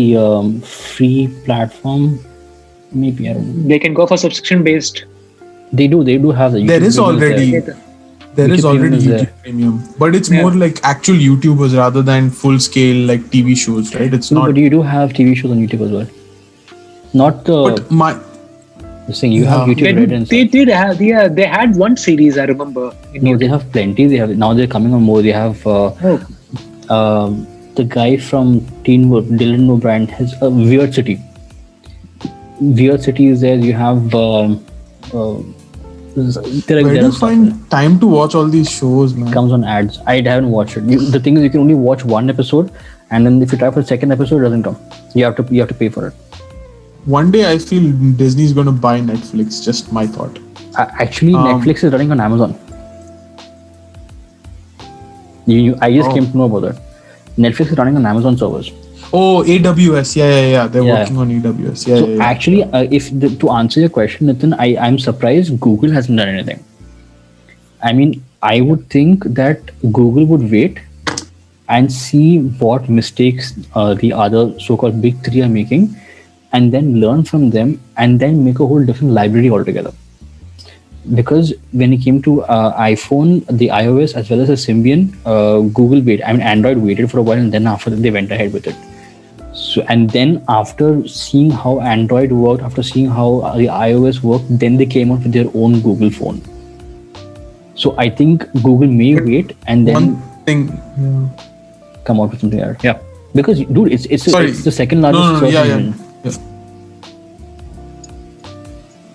free platform, maybe I don't know. They can go for subscription based. They do have the YouTube There is Premium already there. there is YouTube already Premium is YouTube there. Premium, but it's Yeah. more like actual YouTubers rather than full scale like TV shows, right? It's No, not. but you do have TV shows on YouTube as well. Not the But my this thing you have Yeah. YouTube Red and They stuff. did have, yeah, they had one series I remember. In No, YouTube. they have plenty. They have now they're coming on more. They have Oh, the guy from Teen Wolf, Dylan O'Brien, has a Weird City. Weird City is there. You have there where do are you stuff find time to watch all these shows, man? comes on ads. I haven't watched it. The thing is, you can only watch one episode, and then if you try for the second episode, it doesn't come. You have to pay for it. One day I feel Disney's going to buy Netflix. Just my thought. Actually, Netflix is running on Amazon. I just came to know about that. Netflix is running on Amazon servers. Oh, AWS. Yeah. They're Yeah. working on AWS. Yeah, So yeah. actually, to answer your question, Nitin, I'm surprised Google hasn't done anything. I mean, I would think that Google would wait and see what mistakes the other so-called big three are making, and then learn from them, and then make a whole different library altogether. Because when it came to iPhone, the iOS as well as the Symbian, Google waited. I mean, Android waited for a while, and then after that they went ahead with it. So, and then after seeing how Android worked, after seeing how the iOS worked, then they came out with their own Google phone. So I think Google may wait and then One thing. Yeah. come out with something else. Yeah, because dude, it's Sorry. the second largest No, search yeah. engine.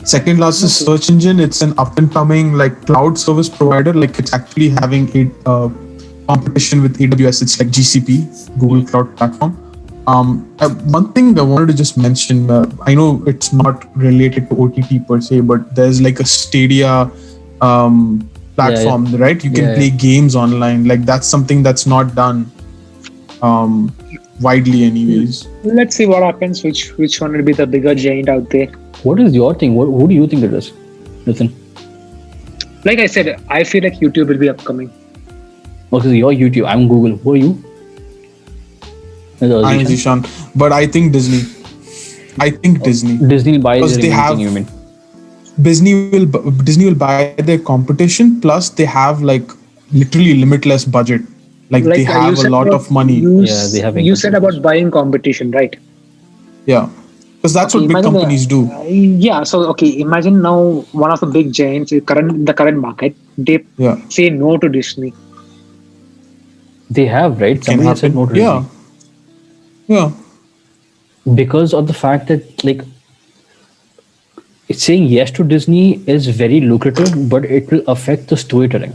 Second largest search engine. It's an up and coming like cloud service provider. Like it's actually having a competition with AWS. It's like GCP, Google Cloud Platform. One thing I wanted to just mention. I know it's not related to OTT per se, but there's like a Stadia platform, right? You can Yeah, play games online. Like that's something that's not done widely, anyways. let's see what happens. Which one will be the bigger giant out there? What is your thing? Who do you think it is, Nathan? Like I said, I feel like YouTube will be upcoming. Okay, you're YouTube. I'm Google. Who are you? I'm Zishan, but I think Disney. Disney will buy Because their they remaining have- thing, you mean? Disney will buy their competition. Plus, they have like literally limitless budget. Like they you have a said lot about- of money. Yeah, they have You said income about buying competition, right? Yeah, because that's what big Imagine companies do. Yeah. So okay, imagine now one of the big giants in the current market. They Yeah, say no to Disney. They have, right? can Somebody has said no happen. to Yeah, yeah. because of the fact that like it's saying yes to Disney is very lucrative, but it will affect the storytelling.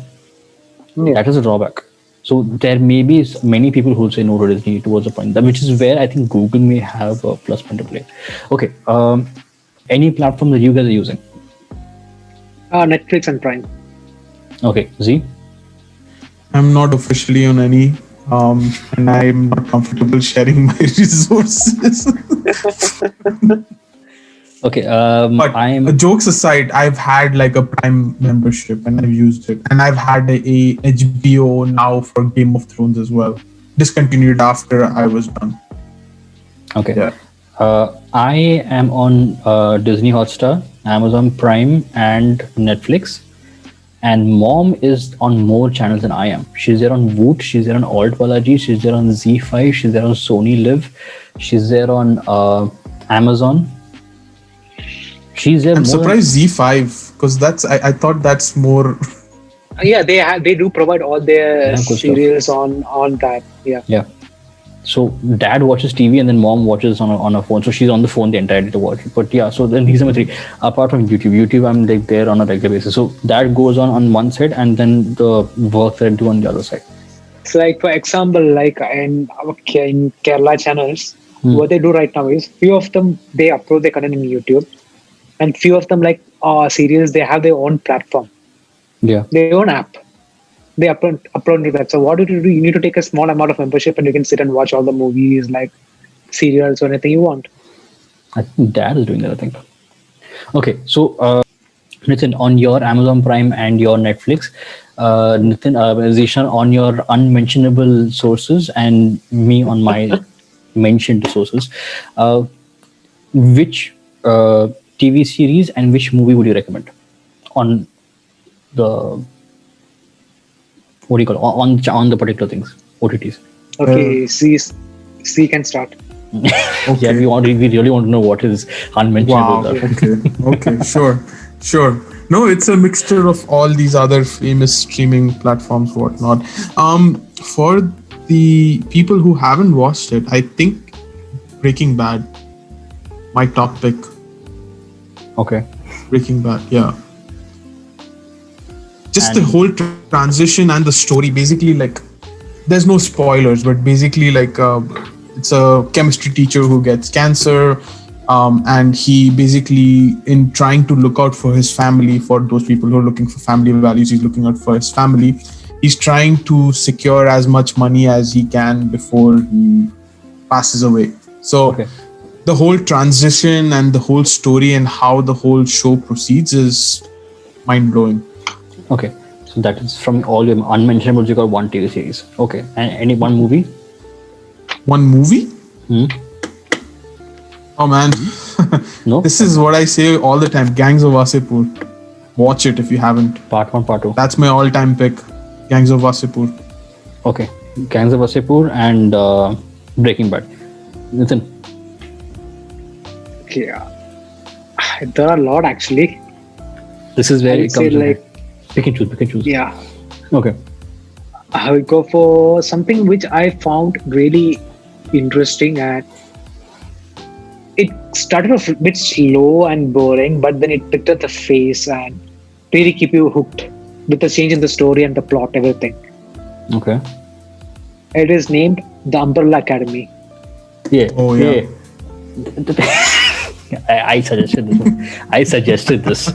Yeah. That is a drawback. So there may be many people who say no to Disney towards the point, which is where I think Google may have a plus point to play. Okay, any platform that you guys are using? Netflix and Prime. Okay, Z. I'm not officially on any, and I'm not comfortable sharing my resources. Okay, But I'm jokes aside, I've had like a Prime membership and I've used it, and I've had a HBO now for Game of Thrones as well. Discontinued after I was done. okay. Yeah. I am on Disney Hotstar, Amazon Prime, and Netflix. And mom is on more channels than I am. She's there on Woot, she's there on Alt Balaji, she's there on Z5, she's there on Sony Live, she's there on Amazon. She's there I'm more. surprised Z5 because I thought that's more. Yeah, they do provide all their Yeah, good stuff. serials on that. Yeah. Yeah. So dad watches TV and then mom watches on a phone. So she's on the phone the entire day to watch it. But yeah, so then he's number 3. Apart from YouTube, I'm like there on a regular basis. So that goes on one side, and then the work that I do on the other side. So like for example, like in Kerala channels, what they do right now is few of them they upload their content in YouTube, and few of them like serials they have their own platform, Yeah. their own app. They upload to that. So what do? You need to take a small amount of membership, and you can sit and watch all the movies, like serials or anything you want. I think dad is doing that, I think. Okay, so Nitin, on your Amazon Prime and your Netflix, Nitin, Zishan on your unmentionable sources and me on my mentioned sources, uh, which TV series and which movie would you recommend on the what do you call it, on the particular things OTTs? Uh, Okay, C can start. Yeah, okay. we really want to know what is unmentionable Wow. there. Okay. Okay. Sure. No, it's a mixture of all these other famous streaming platforms, whatnot. For the people who haven't watched it, I think Breaking Bad, my top pick. Okay, Breaking Bad. Yeah. Just the and whole transition and the story. Basically, like, there's no spoilers, but basically, like, it's a chemistry teacher who gets cancer, and he basically, in trying to look out for his family, for those people who are looking for family values, he's looking out for his family. He's trying to secure as much money as he can before he passes away. So okay, the whole transition and the whole story and how the whole show proceeds is mind blowing. okay. So that is from all your unmentionables. You got one TV series. Okay, and any one movie? One movie? Hmm? Oh man, No. this is what I say all the time. Gangs of Wasipur. Watch it if you haven't. Part one, part two. That's my all-time pick. Gangs of Wasipur. Okay, Gangs of Wasseypur and Breaking Bad. Nitin, Okay, there are a lot actually. this is where I would it say comes. like Pick and choose. Pick and choose. yeah, Okay. I would go for something which I found really interesting, and it started off a bit slow and boring, but then it picked up the pace and really keep you hooked with the change in the story and the plot, everything. Okay. It is named The Umbrella Academy. Yeah. Oh, yeah. I suggested this one. I suggested this.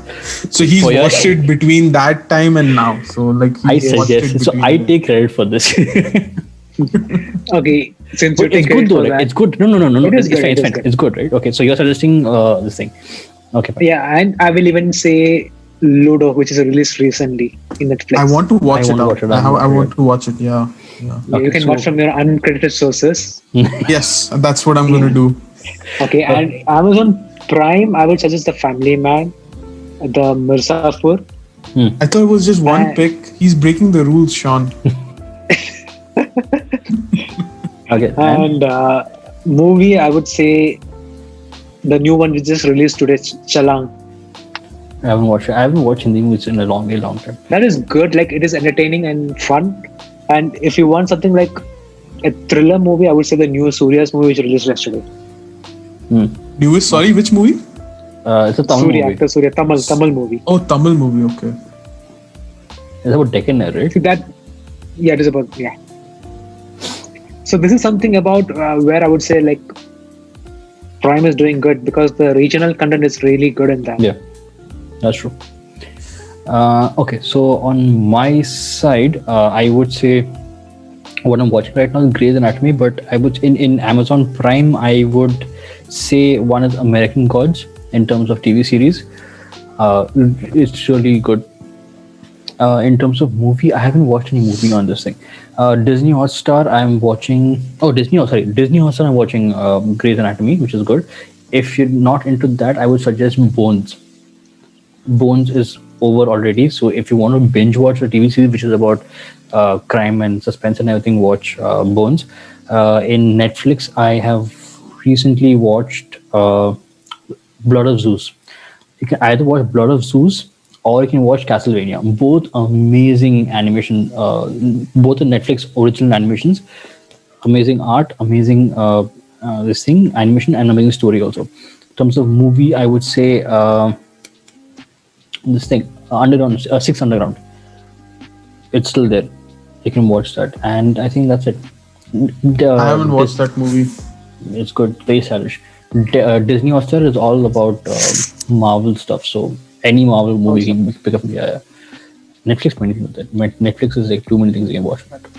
So he's For your- watched it between that time and now. So like I he's watched it suggested. So between I the- take credit for this. Okay, since you But take it's good credit though, for right? that. It's good. No. It is It's good, fine. it It's is fine. good. It's good, right? Okay. So you're suggesting this thing. Okay. Fine. Yeah, and I will even say Ludo, which is released recently in Netflix. I want to watch I it. want to out. watch it. I want to watch it. Yeah. Yeah, Okay, you can so- watch from your uncredited sources. Yes, that's what I'm gonna do. Okay, and Amazon Prime, I would suggest The Family Man, The Mirzapur. I thought it was just one Uh, pick. He's breaking the rules, Sean. Okay. And And movie, I would say the new one which just released today, Chalang. I haven't watched. I haven't watched Hindi movies in a very long time. That is good. Like it is entertaining and fun. And if you want something like a thriller movie, I would say the new Surya's movie which released yesterday. Sorry, which movie? It's a Tamil Surya, movie. actor Surya, Tamil movie. Oh, Tamil movie. Okay. It's about Deccan Air, right? See that, yeah, it is about yeah. So this is something about where I would say like Prime is doing good because the regional content is really good in that. Yeah, that's true. Okay, so on my side, I would say what I'm watching right now is Grey's Anatomy, but I would in Amazon Prime, I would say one is American Gods in terms of TV series. It's really good. In terms of movie, I haven't watched any movie on this thing. Disney Hotstar, I'm watching. Oh, Disney Hotstar, I'm watching Grey's Anatomy, which is good. If you're not into that, I would suggest Bones. Bones is over already, so if you want to binge watch a TV series which is about crime and suspense and everything, watch Bones. In Netflix, I have recently watched Blood of Zeus. You can either watch Blood of Zeus or you can watch Castlevania. Both amazing animation, both are Netflix original animations. Amazing art, amazing this thing, animation, and amazing story also. In terms of movie, I would say this thing, Underground, Six Underground. It's still there. You can watch that, and I think that's it. I haven't watched that movie. It's good, very stylish. Disney Hotstar is all about Marvel stuff, so any Marvel movie you can pick up. Yeah. Netflix, many things with that. Netflix is like too many things you can watch on that.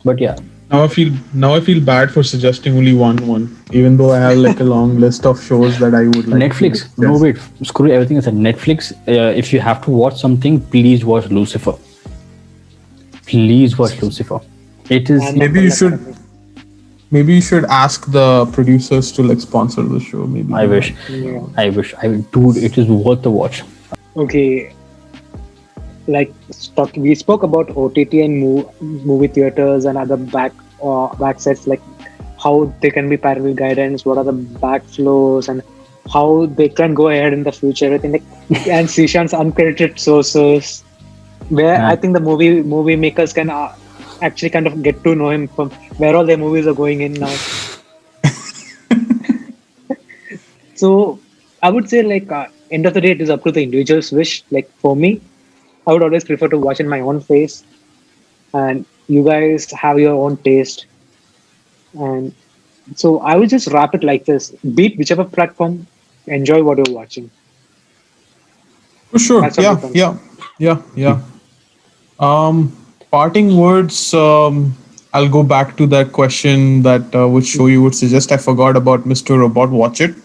But yeah, Now I feel bad for suggesting only one, even though I have like a long list of shows that I would like to Netflix. No, suggest. wait. Screw everything. It's a Netflix. If you have to watch something, please watch Lucifer. Please watch Lucifer. It is. I'm not Maybe from you that should family. maybe you should ask the producers to like sponsor the show. Maybe I they wish. might. Yeah. I wish. I will. Dude, it is worth the watch. Okay, like we spoke about OTT and movie theaters and other back sets, like how they can be parental guidance, what are the backflows, and how they can go ahead in the future. Everything like and Sishan's uncredited sources, where Yeah. I think the movie makers can actually kind of get to know him from where all their movies are going in now. So I would say like end of the day, it is up to the individual's wish. Like for me, I would always prefer to watch in my own face, and you guys have your own taste. And so I will just wrap it like this: beat whichever platform, enjoy what you're watching. For sure. That's what Yeah. depends. Yeah. Parting words. I'll go back to that question that which show you would suggest. I forgot about Mr. Robot. Watch it.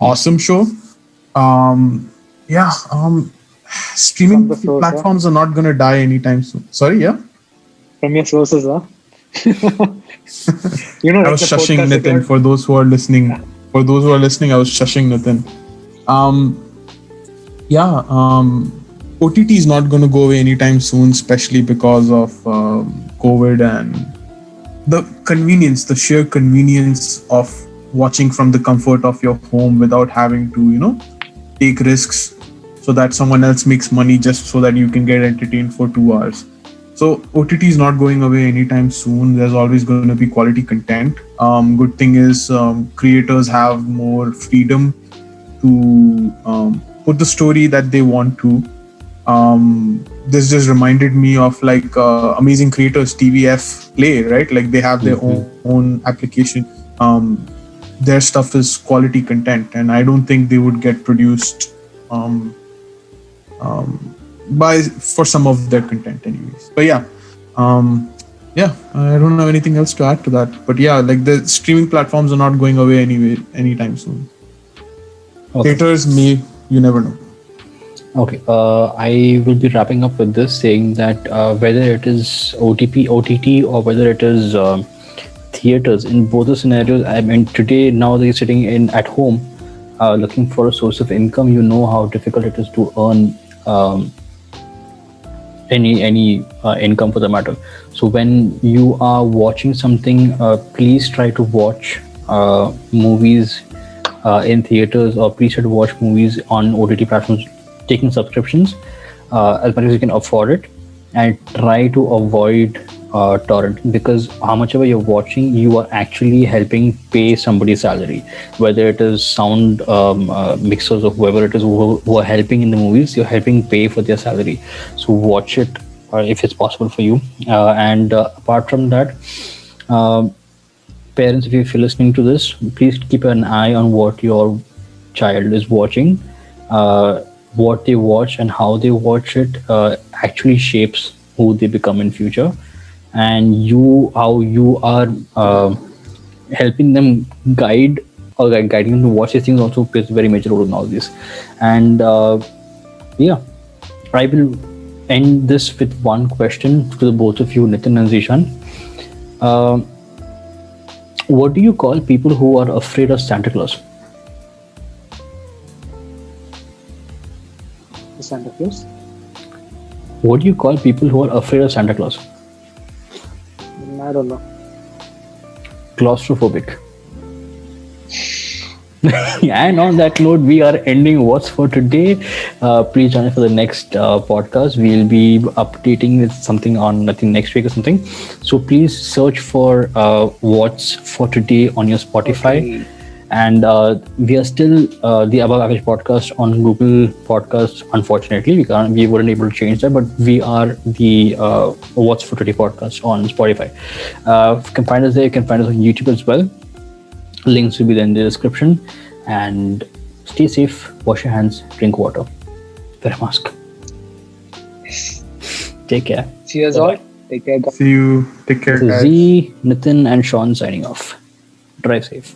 Awesome show. Um, yeah. From Streaming the source, huh? platforms are not gonna die anytime soon. Sorry. Yeah. From your sources, huh? You know, I like was the shushing podcast Nitin again. for those who are listening. For those who are listening, I was shushing Nitin. Um, yeah. OTT is not going to go away anytime soon, especially because of COVID and the convenience, the sheer convenience of watching from the comfort of your home without having to, take risks so that someone else makes money just so that you can get entertained for 2 hours. So OTT is not going away anytime soon. There's always going to be quality content. Good thing is creators have more freedom to put the story that they want to. This just reminded me of like Amazing Creators TVF Play, right? Like they have their own application. Their stuff is quality content, and I don't think they would get produced um, by for some of their content, anyways. But yeah, I don't have anything else to add to that. But yeah, like the streaming platforms are not going away anyway anytime soon. Okay. Theaters may, you never know. Okay. I will be wrapping up with this, saying that whether it is OTT, or whether it is theaters, in both the scenarios, I mean, today now that you're sitting in at home, looking for a source of income, you know how difficult it is to earn any income for the matter. So when you are watching something, please try to watch movies in theaters, or please try to watch movies on OTT platforms, taking subscriptions as much as you can afford it, and try to avoid torrent, because how much ever you're watching, you are actually helping pay somebody's salary, whether it is sound mixers or whoever it is who are helping in the movies. You're helping pay for their salary. So watch it if it's possible for you. And apart from that, parents, if you're listening to this, please keep an eye on what your child is watching. What they watch and how they watch it actually shapes who they become in future, and how you are helping them guide, or guiding them to watch these things also plays a very major role in all this. And yeah, I will end this with one question to the both of you, Nitin and Zishan. What do you call people who are afraid of Santa Claus? Santa Claus. What do you call people who are afraid of Santa Claus? I don't know. Claustrophobic. And on that note, we are ending What's for Today. Please join us for the next podcast. We'll be updating with something on, I think, next week or something. So please search for What's for Today on your Spotify. Okay. And we are still the Above Average podcast on Google Podcasts. Unfortunately, we weren't able to change that, but we are the What's for Today podcast on Spotify. You can find us there. You can find us on YouTube as well. Links will be there in the description. And stay safe, wash your hands, drink water, wear a mask. Take care. Cheers Bye-bye. all. Take care, guys. See you. Take care, This is guys. Z, Nitin, and Sean signing off. Drive safe.